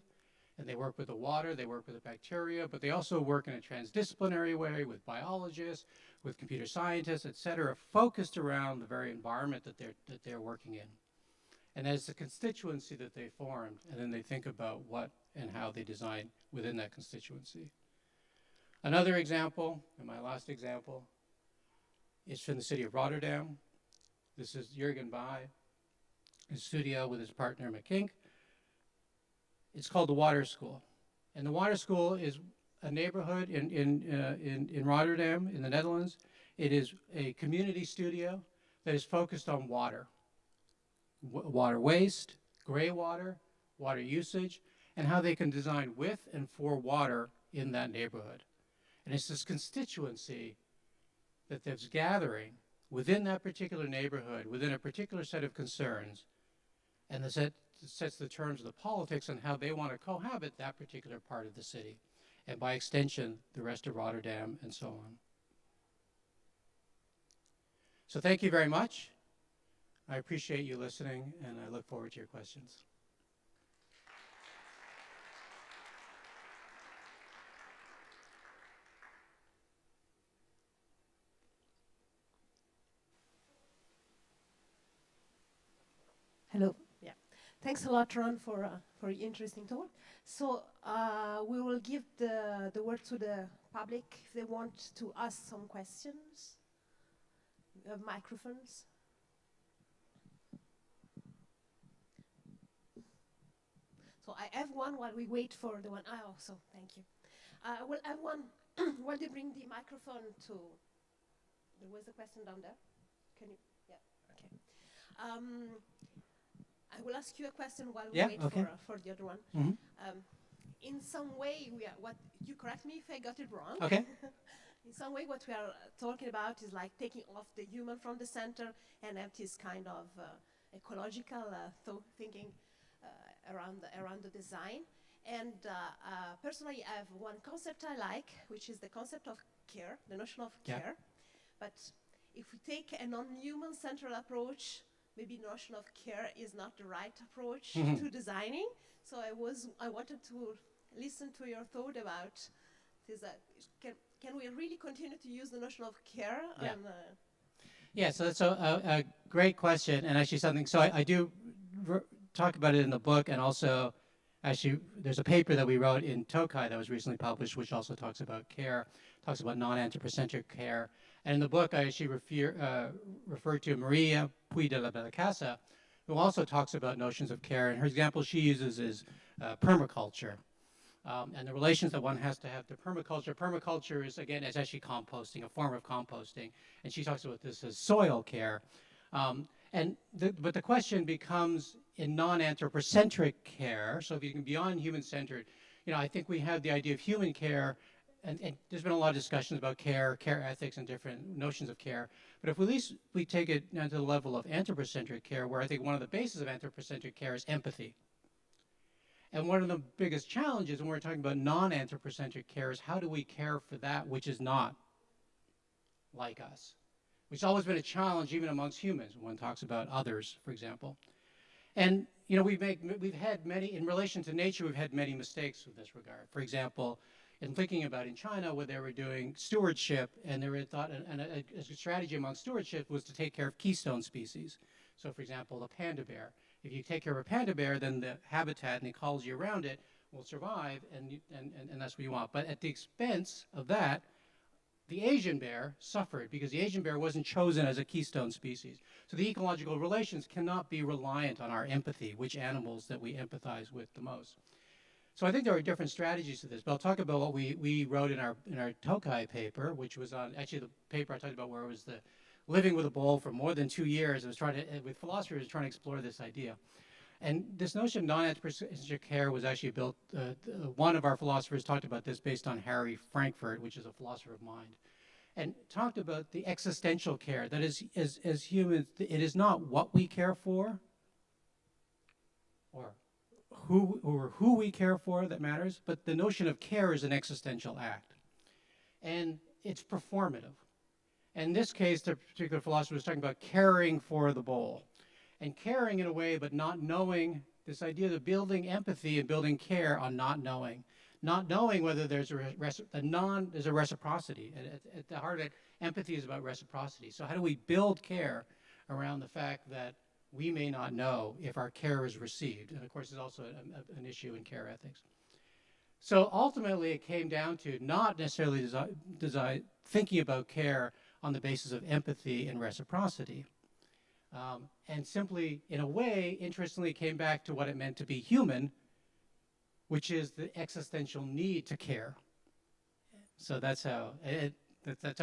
And they work with the water, they work with the bacteria, but they also work in a transdisciplinary way with biologists, with computer scientists, et cetera, focused around the very environment that they're working in. And as the constituency that they formed, and then they think about what and how they design within that constituency. Another example, and my last example, is from the city of Rotterdam. This is Jurgen Bai, his studio with his partner McKink. It's called the Water School. And the Water School is a neighborhood in Rotterdam, in the Netherlands. It is a community studio that is focused on water. Water waste, gray water, water usage, and how they can design with and for water in that neighborhood. And it's this constituency that there's gathering within that particular neighborhood, within a particular set of concerns, and that sets the terms of the politics on how they want to cohabit that particular part of the city, and by extension, the rest of Rotterdam, and so on. So thank you very much. I appreciate you listening, and I look forward to your questions.
Hello. Yeah. Thanks a lot, Ron, for your interesting talk. So we will give the word to the public if they want to ask some questions. We have microphones. So I have one while we wait for the one. Oh, so thank you. We'll have one while you bring the microphone to. There was a question down there. Can you? Yeah. Okay. I will ask you a question while we wait for the other one. Mm-hmm. In some way, what you correct me if I got it wrong.
Okay.
In some way, what we are talking about is like taking off the human from the center and have this kind of ecological thinking around the design. And personally, I have one concept I like, which is the concept of care, the notion of care. But if we take a non-human central approach, maybe the notion of care is not the right approach to designing. So I wanted to listen to your thought about this. Can we really continue to use the notion of care?
Yeah, so that's a great question, and actually something. So I do talk about it in the book, and also actually, there's a paper that we wrote in Tokai that was recently published, which also talks about care, talks about non-anthropocentric care. And in the book, I actually refer to Maria Puy de la Bellacasa, who also talks about notions of care. And her example she uses is permaculture. And the relations that one has to have to permaculture. Permaculture is, again, it's actually composting, a form of composting. And she talks about this as soil care. But the question becomes in non-anthropocentric care, so if you can beyond human-centered, I think we have the idea of human care, and there's been a lot of discussions about care ethics, and different notions of care. But if at least we take it down to the level of anthropocentric care, where I think one of the bases of anthropocentric care is empathy. And one of the biggest challenges when we're talking about non-anthropocentric care is how do we care for that which is not like us? Which has always been a challenge even amongst humans when one talks about others, for example. And we've had many, in relation to nature, we've had many mistakes in this regard. For example, in thinking about in China where they were doing stewardship, and they were thought, and a strategy among stewardship was to take care of keystone species. So for example, the panda bear. If you take care of a panda bear, then the habitat and the ecology around it will survive, and that's what you want. But at the expense of that, the Asian bear suffered because the Asian bear wasn't chosen as a keystone species. So the ecological relations cannot be reliant on our empathy, which animals that we empathize with the most. So I think there are different strategies to this, but I'll talk about what we wrote in our Tokai paper, which was on, actually the paper I talked about where it was the living with a bowl for more than 2 years. I was with philosophers trying to explore this idea. And this notion of non-anthropocentric care was actually built, one of our philosophers talked about this based on Harry Frankfurt, which is a philosopher of mind, and talked about the existential care, that is, as humans, it is not what we care for or who we care for that matters, but the notion of care is an existential act. And it's performative. In this case, the particular philosopher was talking about caring for the bowl. And caring in a way, but not knowing, this idea of building empathy and building care on not knowing. Not knowing whether there's a reciprocity. At the heart of it, empathy is about reciprocity. So how do we build care around the fact that we may not know if our care is received? And of course, there's also an issue in care ethics. So ultimately, it came down to not necessarily thinking about care on the basis of empathy and reciprocity. And simply, in a way, interestingly, came back to what it meant to be human, which is the existential need to care. So that's how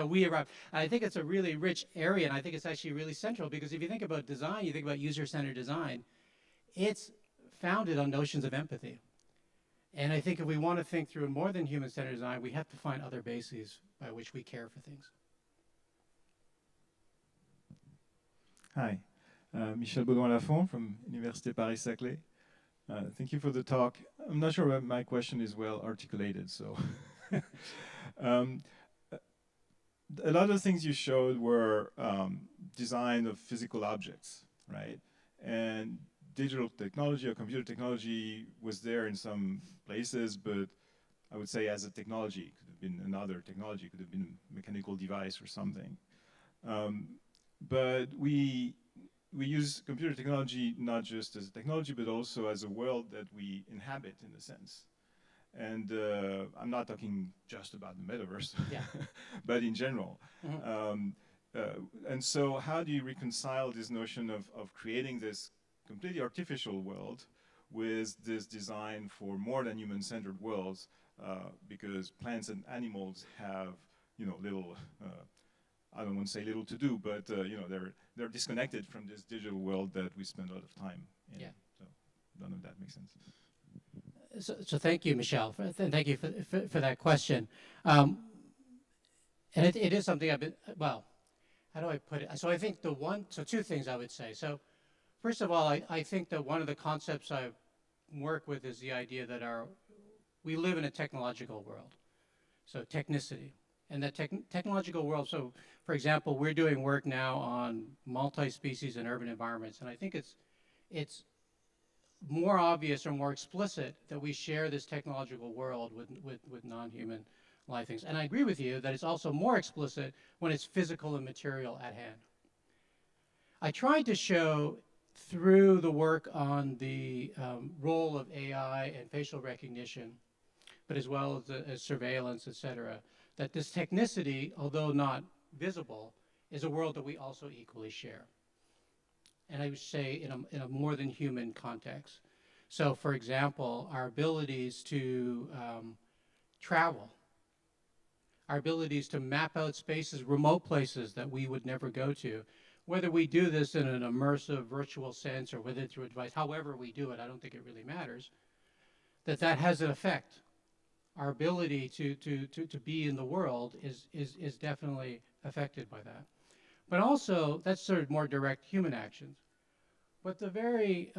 we arrived. I think it's a really rich area, and I think it's actually really central, because if you think about design, you think about user-centered design, it's founded on notions of empathy. And I think if we want to think through more than human-centered design, we have to find other bases by which we care for things.
Hi, Michel Baudouin-Lafont from Université Paris-Saclay. Thank you for the talk. I'm not sure if my question is well articulated, so. A lot of things you showed were design of physical objects, right? And digital technology or computer technology was there in some places, but I would say as a technology, it could have been another technology, it could have been a mechanical device or something. But we use computer technology not just as a technology, but also as a world that we inhabit in a sense. And I'm not talking just about the metaverse, yeah. But in general. Mm-hmm. And so how do you reconcile this notion of creating this completely artificial world with this design for more than human-centered worlds? Because plants and animals have, little, I don't want to say little to do, but they're disconnected from this digital world that we spend a lot of time in. Yeah. So I don't know if that makes sense.
So thank you, Michelle. Thank you for that question. And it is something I've been, well, how do I put it? So I think two things I would say. So first of all, I think that one of the concepts I work with is the idea that we live in a technological world. So technicity. And that technological world, so for example, we're doing work now on multi-species and urban environments, and I think it's more obvious or more explicit that we share this technological world with non-human life things. And I agree with you that it's also more explicit when it's physical and material at hand. I tried to show through the work on the role of AI and facial recognition, but as well as surveillance, et cetera, that this technicity, although not visible, is a world that we also equally share. And I would say in a more than human context. So for example, our abilities to travel, our abilities to map out spaces, remote places that we would never go to, whether we do this in an immersive virtual sense or whether through a device, however we do it, I don't think it really matters, that has an effect. Our ability to be in the world is definitely affected by that. But also, that's sort of more direct human actions. But the very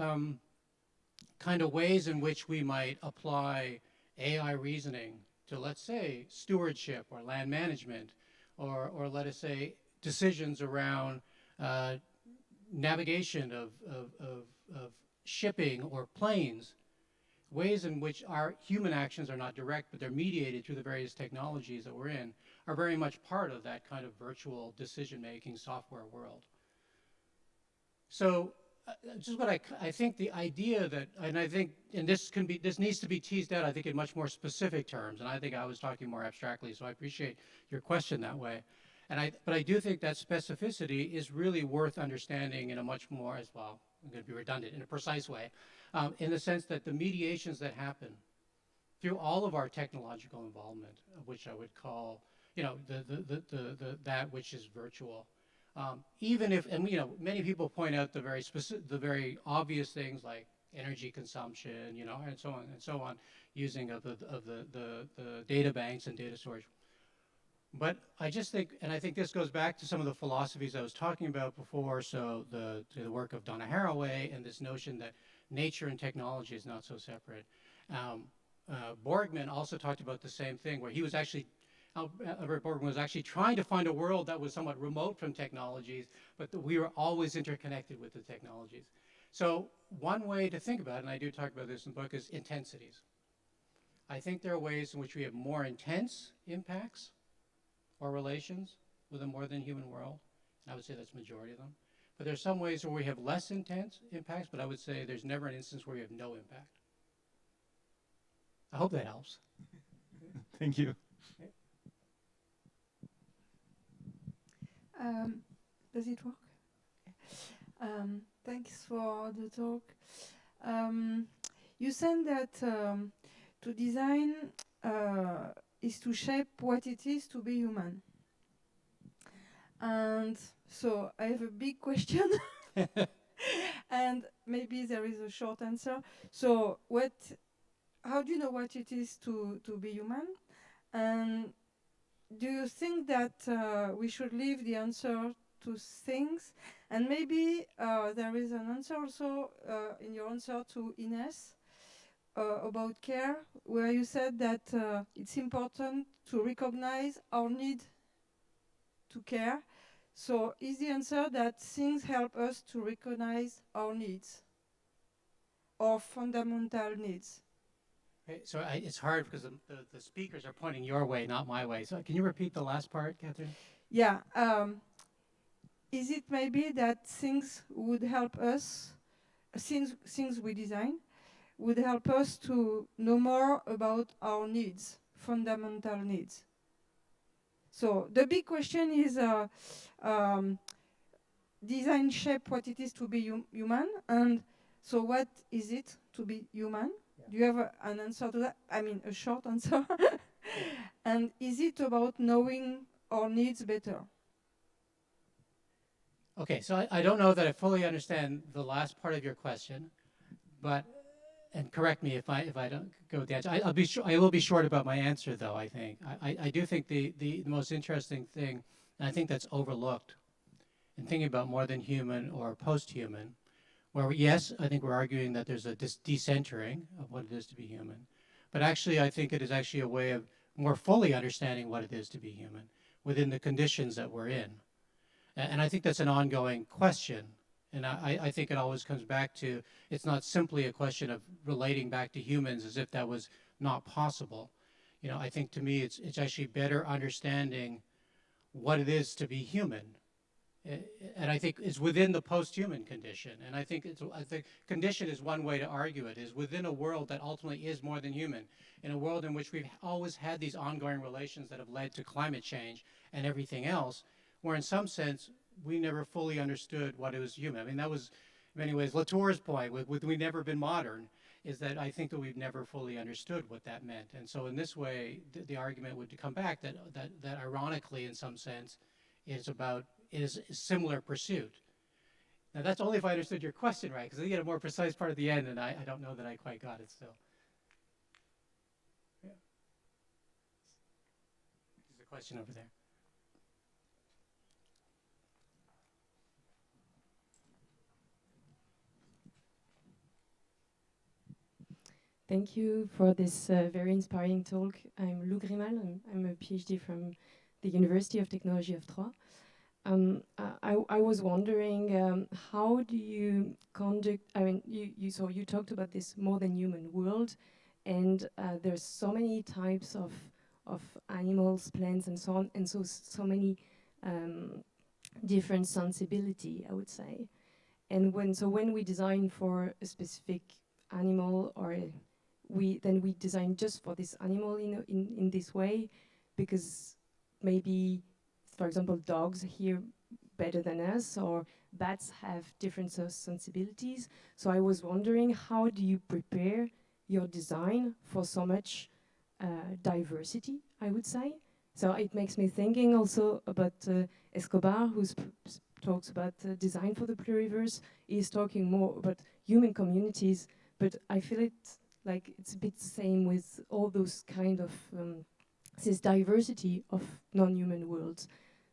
kind of ways in which we might apply AI reasoning to, let's say, stewardship or land management, or let us say, decisions around navigation of shipping or planes, ways in which our human actions are not direct, but they're mediated through the various technologies that we're in, are very much part of that kind of virtual decision-making software world. So just what I think the idea that, and I think, and this needs to be teased out, I think, in much more specific terms, and I think I was talking more abstractly, so I appreciate your question that way. But I do think that specificity is really worth understanding in a much more, as well, I'm going to be redundant, in a precise way, in the sense that the mediations that happen through all of our technological involvement, which I would call, you know, that which is virtual, even if, and you know, many people point out the very obvious things like energy consumption, you know, and so on, using of the data banks and data storage. But I just think, and I think this goes back to some of the philosophies I was talking about before, so the work of Donna Haraway and this notion that nature and technology is not so separate. Borgman also talked about the same thing, where he was actually, Albert Borgman was actually trying to find a world that was somewhat remote from technologies, but that we were always interconnected with the technologies. So one way to think about it, and I do talk about this in the book, is intensities. I think there are ways in which we have more intense impacts or relations with a more than human world. I would say that's the majority of them. But there's some ways where we have less intense impacts, but I would say there's never an instance where we have no impact. I hope that helps.
Thank you.
Does it work? Thanks for the talk. You said that to design is to shape what it is to be human. And so I have a big question. And maybe there is a short answer. So how do you know what it is to be human? And do you think that we should leave the answer to things? And maybe there is an answer also in your answer to Ines about care, where you said that it's important to recognize our need to care. So is the answer that things help us to recognize our needs, our fundamental needs?
Okay, so it's hard because the speakers are pointing your way, not my way. So can you repeat the last part, Catherine?
Yeah. Is it maybe that things would help us, things we design, would help us to know more about our needs, fundamental needs? So the big question is, design shape what it is to be human, and so what is it to be human? Yeah. Do you have an answer to that? I mean, a short answer. And is it about knowing our needs better?
Okay, so I don't know that I fully understand the last part of your question, but, and correct me if I don't go with the answer. I will be short about my answer, though. I think I do think the most interesting thing, and I think that's overlooked in thinking about more than human or post-human, where yes, I think we're arguing that there's a decentering of what it is to be human, but actually I think it is actually a way of more fully understanding what it is to be human within the conditions that we're in. And I think that's an ongoing question. And I think it always comes back to, it's not simply a question of relating back to humans as if that was not possible. You know, I think to me it's actually better understanding what it is to be human and I think is within the post-human condition. And I think condition is one way to argue it, is within a world that ultimately is more than human, in a world in which we've always had these ongoing relations that have led to climate change and everything else, where in some sense we never fully understood what it was human. I mean, that was in many ways Latour's point with we've never been modern, is that I think that we've never fully understood what that meant. And so in this way, the argument would come back that ironically, in some sense, is a similar pursuit. Now that's only if I understood your question right, because you get a more precise part at the end, and I don't know that I quite got it still. Yeah. There's a question over there.
Thank you for this very inspiring talk. I'm Lou Grimal. I'm a PhD from the University of Technology of Troyes. I was wondering, how do you conduct, I mean, you talked about this more than human world, and there's so many types of animals, plants, and so on, and so many different sensibility, I would say. And when we design for a specific animal, or we design just for this animal in this way, because maybe, for example, dogs hear better than us, or bats have different sensibilities. So I was wondering, how do you prepare your design for so much diversity, I would say? So it makes me thinking also about Escobar, who talks about design for the pluriverse. He's talking more about human communities, but I feel it like it's a bit the same with all those kind of this diversity of non-human worlds.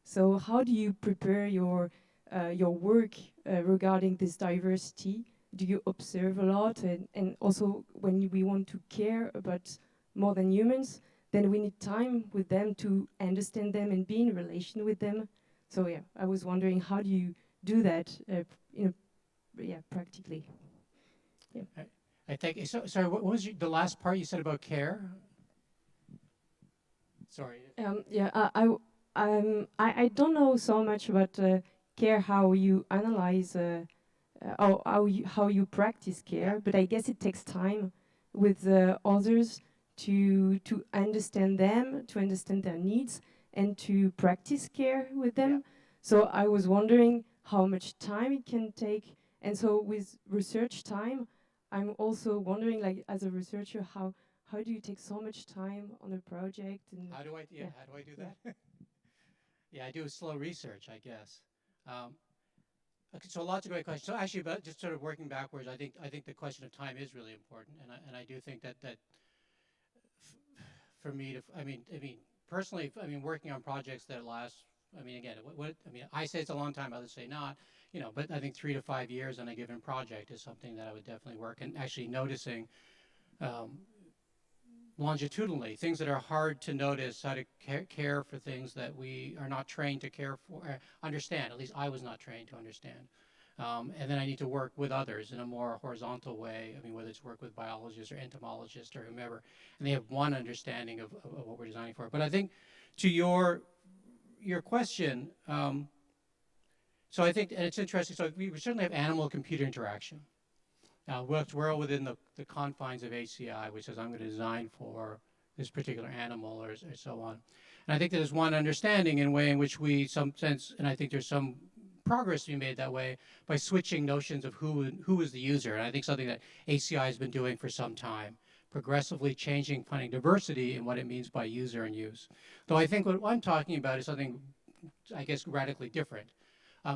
So how do you prepare your work regarding this diversity? Do you observe a lot? And also when we want to care about more than humans, then we need time with them to understand them and be in relation with them. So yeah, I was wondering, how do you do that practically? Yeah.
I think, sorry, what was the last part you said about care? Sorry.
I don't know so much about care, how you analyze, how you practice care,
Yeah.
but I guess it takes time with others to understand them, to understand their needs, and to practice care with them.
Yeah.
So I was wondering how much time it can take, and so with research time, I'm also wondering, like, as a researcher, how do you take so much time on a project? And
How do I do that? Yeah, I do slow research, I guess. Okay, so lots of great questions. So actually, but just sort of working backwards, I think the question of time is really important, and I do think that for me to, I mean personally, working on projects that last, again, I say it's a long time, others say not, but I think 3 to 5 years on a given project is something that I would definitely work, and actually noticing longitudinally things that are hard to notice, how to care for things that we are not trained to care for, understand. At least I was not trained to understand. And then I need to work with others in a more horizontal way. Whether it's work with biologists or entomologists or whomever, and they have one understanding of what we're designing for. But I think to your question, so I think, and it's interesting, so we certainly have animal-computer interaction. Now, we're all within the confines of HCI, which says I'm going to design for this particular animal or so on. And I think there's one understanding in a way in which we, some sense, and I think there's some progress to be made that way by switching notions of who is the user. And I think something that HCI has been doing for some time, progressively changing, finding diversity in what it means by user and use. Though I think what I'm talking about is something, I guess, radically different.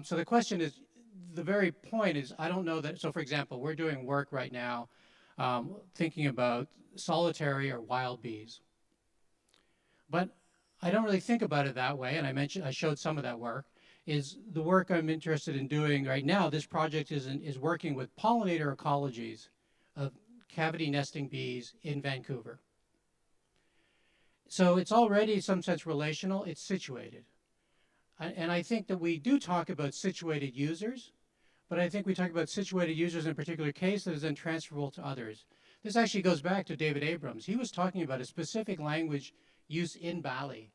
So the question is, the very point is, I don't know that, so for example, we're doing work right now thinking about solitary or wild bees. But I don't really think about it that way, and I showed some of that work, is the work I'm interested in doing right now. This project is working with pollinator ecologies of cavity nesting bees in Vancouver. So it's already in some sense relational, it's situated. And I think that we do talk about situated users, but I think we talk about situated users in a particular case that is then transferable to others. This actually goes back to David Abrams. He was talking about a specific language use in Bali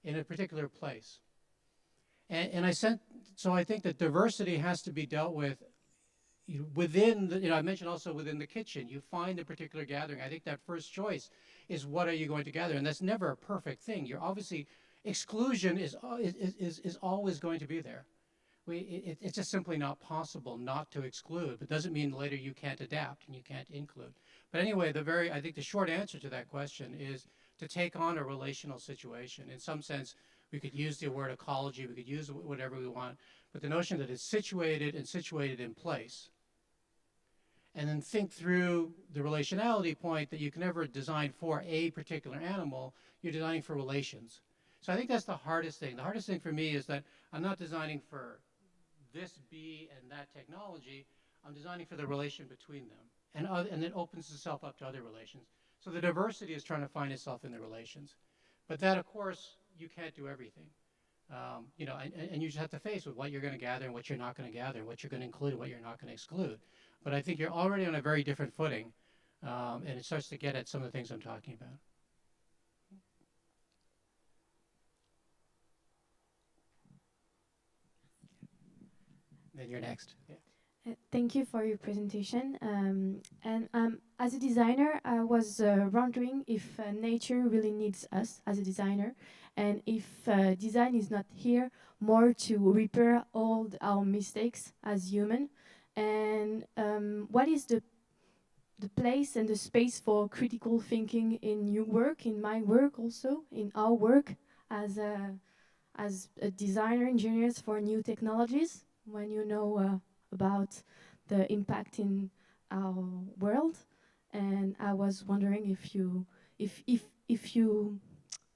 in a particular place. So I think that diversity has to be dealt with within the, I mentioned also within the kitchen. You find a particular gathering. I think that first choice is what are you going to gather? And that's never a perfect thing. You're obviously, exclusion is always going to be there. It's just simply not possible not to exclude, but doesn't mean later you can't adapt and you can't include. But anyway, I think the short answer to that question is to take on a relational situation. In some sense, we could use the word ecology, we could use whatever we want, but the notion that it's situated and situated in place. And then think through the relationality point that you can never design for a particular animal, you're designing for relations. So I think that's the hardest thing. The hardest thing for me is that I'm not designing for this bee and that technology, I'm designing for the relation between them. And it opens itself up to other relations. So the diversity is trying to find itself in the relations. But that, of course, you can't do everything. And you just have to face with what you're going to gather and what you're not going to gather, what you're going to include and what you're not going to exclude. But I think you're already on a very different footing, and it starts to get at some of the things I'm talking about. Then you're next. Yeah.
Thank you for your presentation. As a designer, I was wondering if nature really needs us as a designer, and if design is not here more to repair all our mistakes as human. And what is the place and the space for critical thinking in your work, in my work also, in our work as a designer, engineers for new technologies, when you know about the impact in our world. And I was wondering if you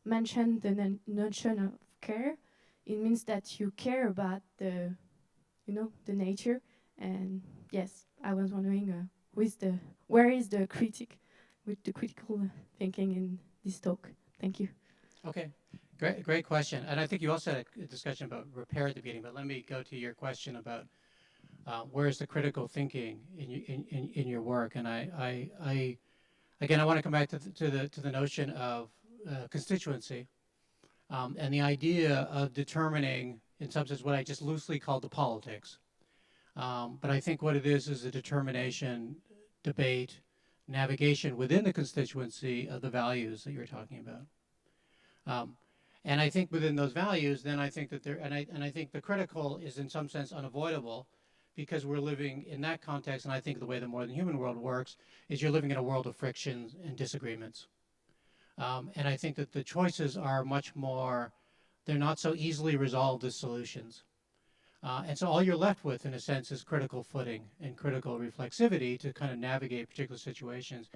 mentioned the notion of care, it means that you care about the nature. And yes, I was wondering where is the critic with the critical thinking in this talk? Thank you.
Okay, great question. And I think you also had a discussion about repair at the beginning, but let me go to your question about where's the critical thinking in your work. And I again, I want to come back to the notion of constituency and the idea of determining, in some sense, what I just loosely called the politics. But I think what it is a determination, debate, navigation within the constituency of the values that you're talking about. And I think within those values, then I think that I think the critical is in some sense unavoidable, because we're living in that context. And I think the way the more than human world works is you're living in a world of frictions and disagreements. And I think that the choices are much more, they're not so easily resolved as solutions. And so all you're left with, in a sense, is critical footing and critical reflexivity to kind of navigate particular situations,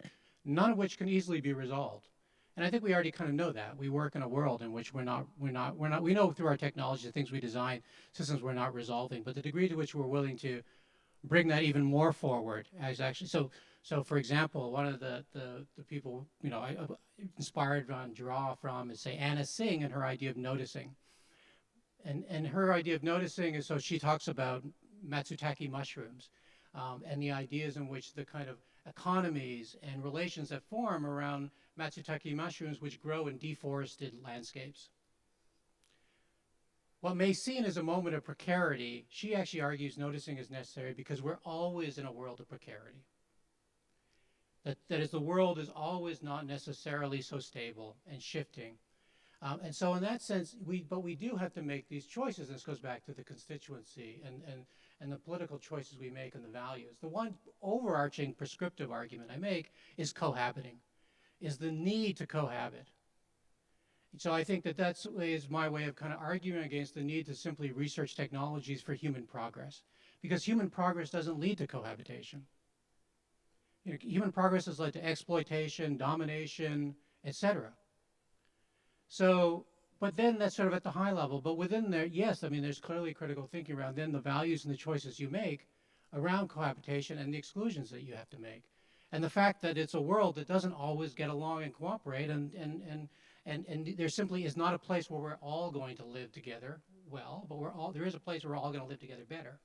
none of which can easily be resolved. And I think we already kind of know that. We work in a world in which we know through our technology, the things we design, systems we're not resolving, but the degree to which we're willing to bring that even more forward as actually, so for example, one of the people, I inspired on draw from is, say, Anna Singh and her idea of noticing. And her idea of noticing is, so she talks about matsutake mushrooms and the ideas in which the kind of economies and relations that form around matsutake mushrooms, which grow in deforested landscapes. What may seem as a moment of precarity, she actually argues noticing is necessary because we're always in a world of precarity. That is, the world is always not necessarily so stable and shifting. And so in that sense, we do have to make these choices. This goes back to the constituency and the political choices we make and the values. The one overarching prescriptive argument I make is cohabiting, is the need to cohabit. So I think that is my way of kind of arguing against the need to simply research technologies for human progress, because human progress doesn't lead to cohabitation. Human progress has led to exploitation, domination, etc. So, but then that's sort of at the high level. But within there, yes, I mean, there's clearly critical thinking around then the values and the choices you make around cohabitation and the exclusions that you have to make. And the fact that it's a world that doesn't always get along and cooperate, and there simply is not a place where we're all going to live together well, but there is a place where we're all going to live together better.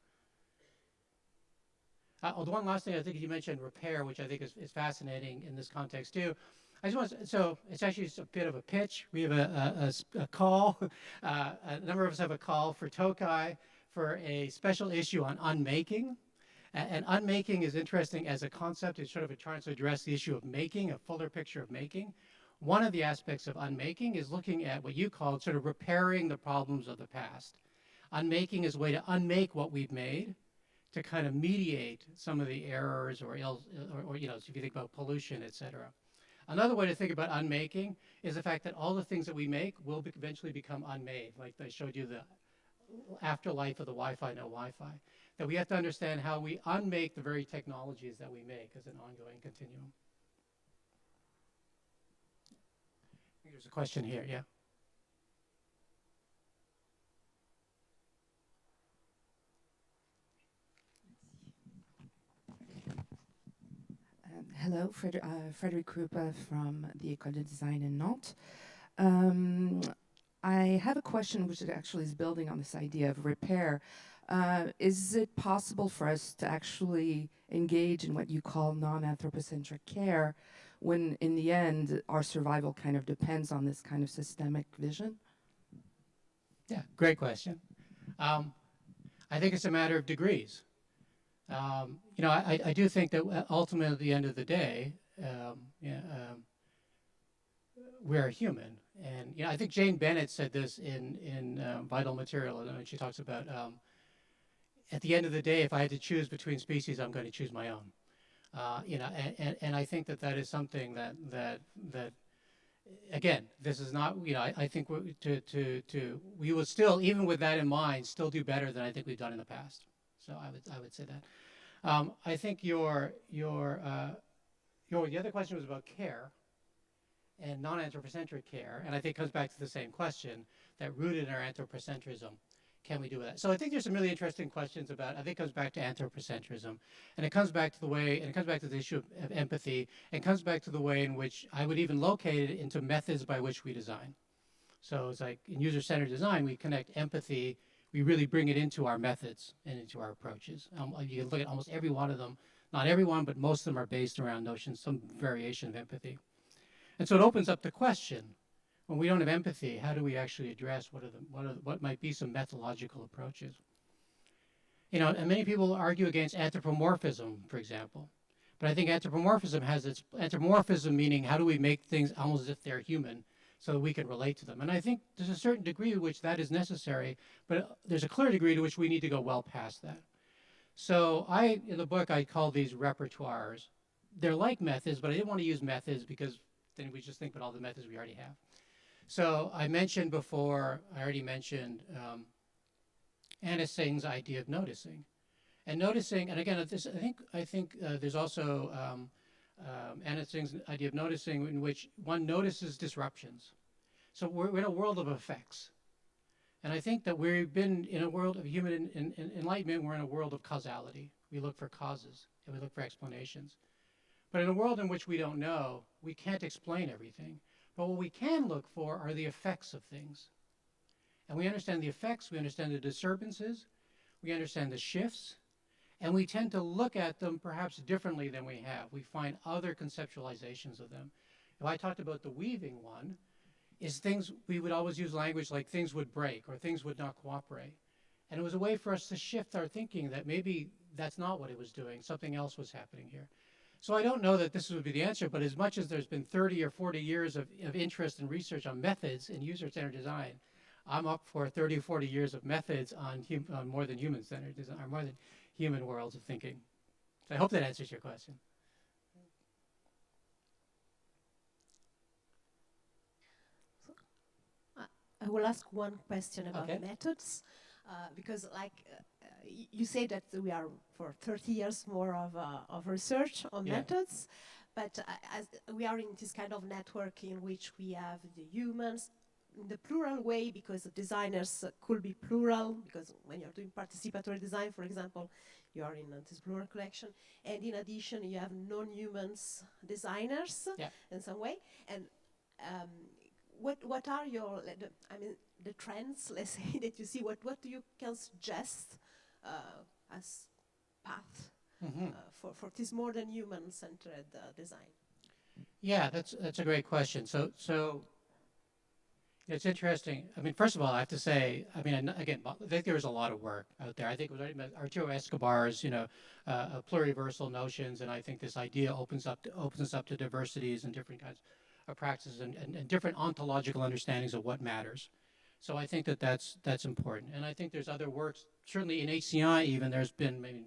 The one last thing, I think you mentioned repair, which I think is fascinating in this context too. I just want to, so it's actually just a bit of a pitch. We have a call. A number of us have a call for Tokai for a special issue on unmaking. And unmaking is interesting as a concept. It's sort of trying to address the issue of making, a fuller picture of making. One of the aspects of unmaking is looking at what you called sort of repairing the problems of the past. Unmaking is a way to unmake what we've made, to kind of mediate some of the errors or you know, so if you think about pollution, et cetera. Another way to think about unmaking is the fact that all the things that we make will eventually become unmade. Like I showed you the afterlife of the Wi-Fi, no Wi-Fi. That we have to understand how we unmake the very technologies that we make as an ongoing continuum. I think there's a question here, yeah.
Hello, Frederic Krupa from the École de Design in Nantes. I have a question which actually is building on this idea of repair. Is it possible for us to actually engage in what you call non-anthropocentric care when in the end our survival kind of depends on this kind of systemic vision?
Yeah, great question. I think it's a matter of degrees. You know, I do think that ultimately at the end of the day, we're human. And you know, I think Jane Bennett said this in Vital Material, and she talks about at the end of the day, if I had to choose between species, I'm going to choose my own. You know, and I think that is something that again, this is not, you know, I think we will still, even with that in mind, still do better than I think we've done in the past. So I would say that. I think the other question was about care and non-anthropocentric care, and I think it comes back to the same question that rooted in our anthropocentrism. Can we do that? So I think there's some really interesting questions about, I think it comes back to anthropocentrism, and it comes back to the way, and it comes back to the issue of empathy, and it comes back to the way in which I would even locate it into methods by which we design. So it's like in user-centered design, we connect empathy, we really bring it into our methods and into our approaches. You can look at almost every one of them, not every one, but most of them are based around notions, some variation of empathy. And so it opens up the question, when we don't have empathy, how do we actually address what might be some methodological approaches? You know, and many people argue against anthropomorphism, for example. But I think anthropomorphism has its anthropomorphism, meaning how do we make things almost as if they're human so that we can relate to them. And I think there's a certain degree to which that is necessary, but there's a clear degree to which we need to go well past that. So in the book, I call these repertoires. They're like methods, but I didn't want to use methods because then we just think about all the methods we already have. So I mentioned before, I already mentioned Anna Singh's idea of noticing. And noticing, and again, I think there's also Anna Singh's idea of noticing in which one notices disruptions. So we're in a world of effects. And I think that we've been in a world of human enlightenment, we're in a world of causality. We look for causes and we look for explanations. But in a world in which we don't know, we can't explain everything. But what we can look for are the effects of things. And we understand the effects, we understand the disturbances, we understand the shifts, and we tend to look at them perhaps differently than we have. We find other conceptualizations of them. If I talked about the weaving one, is things, we would always use language like things would break or things would not cooperate. And it was a way for us to shift our thinking that maybe that's not what it was doing, something else was happening here. So I don't know that this would be the answer, but as much as there's been 30 or 40 years of interest and research on methods in user-centered design, I'm up for 30 or 40 years of methods on more than human-centered design, or more than human worlds of thinking. So I hope that answers your question.
I will ask one question about
Okay.
methods, because you say that we are for 30 years more of research on
Yeah.
methods, but as we are in this kind of network in which we have the humans in the plural way, because the designers could be plural, because when you're doing participatory design, for example, you are in this plural collection, and in addition you have non-humans designers in some way, and what are your, the trends, let's say, that you see? What do you can suggest as path for this more than human-centered design?
Yeah, that's a great question. So it's interesting. I mean, first of all, I have to say, I mean, again, I think there's a lot of work out there. I think it was Arturo Escobar's, pluriversal notions, and I think this idea opens us up to diversities and different kinds of practices and different ontological understandings of what matters. So I think that's important. And I think there's other works, certainly in HCI even, there's been maybe,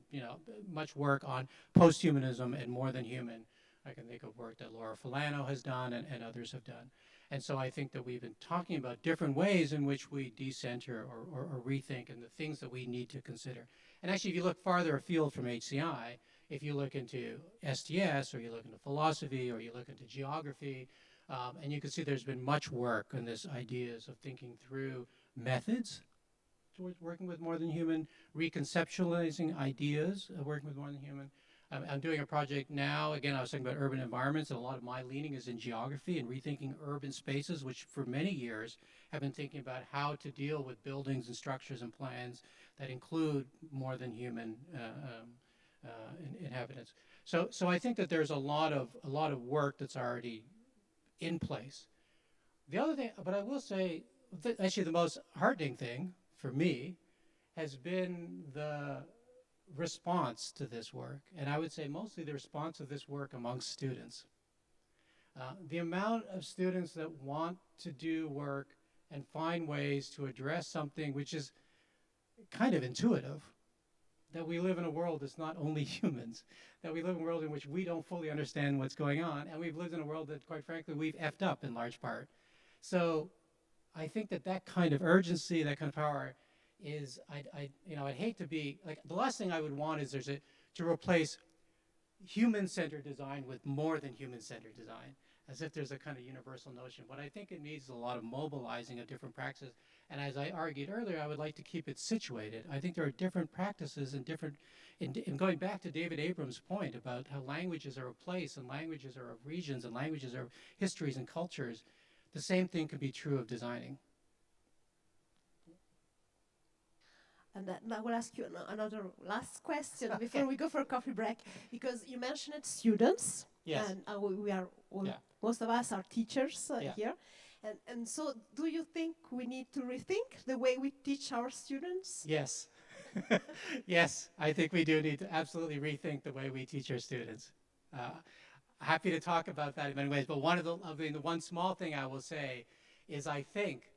much work on post-humanism and more than human. I can think of work that Laura Filano has done and others have done. And so I think that we've been talking about different ways in which we decenter or rethink and the things that we need to consider. And actually, if you look farther afield from HCI, if you look into STS or you look into philosophy or you look into geography, and you can see there's been much work on this ideas of thinking through methods towards working with more than human, reconceptualizing ideas of working with more than human. I'm doing a project now, again, I was talking about urban environments, and a lot of my leaning is in geography and rethinking urban spaces, which for many years have been thinking about how to deal with buildings and structures and plans that include more than human inhabitants. So I think that there's a lot of work that's already in place. The other thing, but I will say, actually the most heartening thing for me has been the response to this work, and I would say mostly the response of this work among students. The amount of students that want to do work and find ways to address something which is kind of intuitive, that we live in a world that's not only humans, that we live in a world in which we don't fully understand what's going on, and we've lived in a world that, quite frankly, we've effed up in large part. So I think that kind of urgency, that kind of power is, I'd hate to be, like, the last thing I would want is to replace human-centered design with more than human-centered design, as if there's a kind of universal notion. What I think it needs is a lot of mobilizing of different practices. And as I argued earlier, I would like to keep it situated. I think there are different practices and going back to David Abrams' point about how languages are of place and languages are of regions and languages are of histories and cultures, the same thing could be true of designing.
And I will ask you another last question before we go for a coffee break, because you mentioned students.
Yes.
And we are all, most of us are teachers here. And so do you think we need to rethink the way we teach our students?
Yes. Yes, I think we do need to absolutely rethink the way we teach our students. Happy to talk about that in many ways, but the one small thing I will say is I think,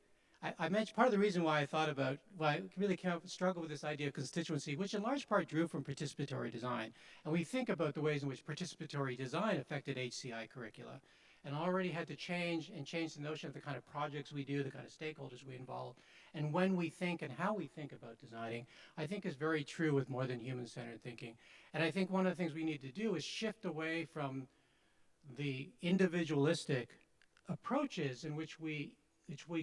I mentioned part of the reason why I really struggle with this idea of constituency, which in large part drew from participatory design. And we think about the ways in which participatory design affected HCI curricula, and already had to change the notion of the kind of projects we do, the kind of stakeholders we involve, and when we think and how we think about designing, I think is very true with more than human-centered thinking. And I think one of the things we need to do is shift away from the individualistic approaches in which we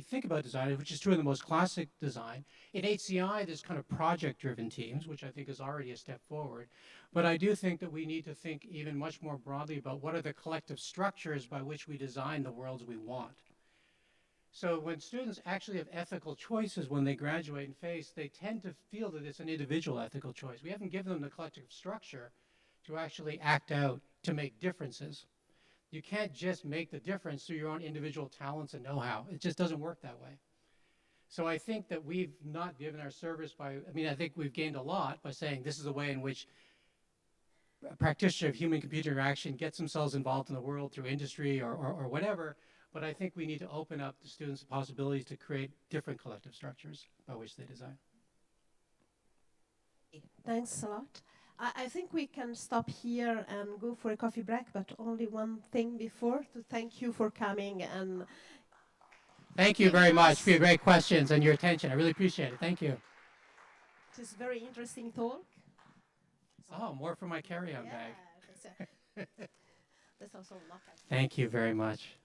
think about design, which is true in the most classic design. In HCI, there's kind of project-driven teams, which I think is already a step forward. But I do think that we need to think even much more broadly about what are the collective structures by which we design the worlds we want. So when students actually have ethical choices when they graduate and face, they tend to feel that it's an individual ethical choice. We haven't given them the collective structure to actually act out, to make differences. You can't just make the difference through your own individual talents and know-how. It just doesn't work that way. So I think that we've not given our service I think we've gained a lot by saying this is a way in which a practitioner of human-computer interaction gets themselves involved in the world through industry or whatever, but I think we need to open up the students the possibilities to create different collective structures by which they design.
Thanks a lot. I think we can stop here and go for a coffee break, but only one thing before, to thank you for coming. And
thank you very much for your great questions and your attention. I really appreciate it. Thank you.
It is a very interesting talk.
Oh, more for my carry-on bag.
That's also not.
Thank you very much.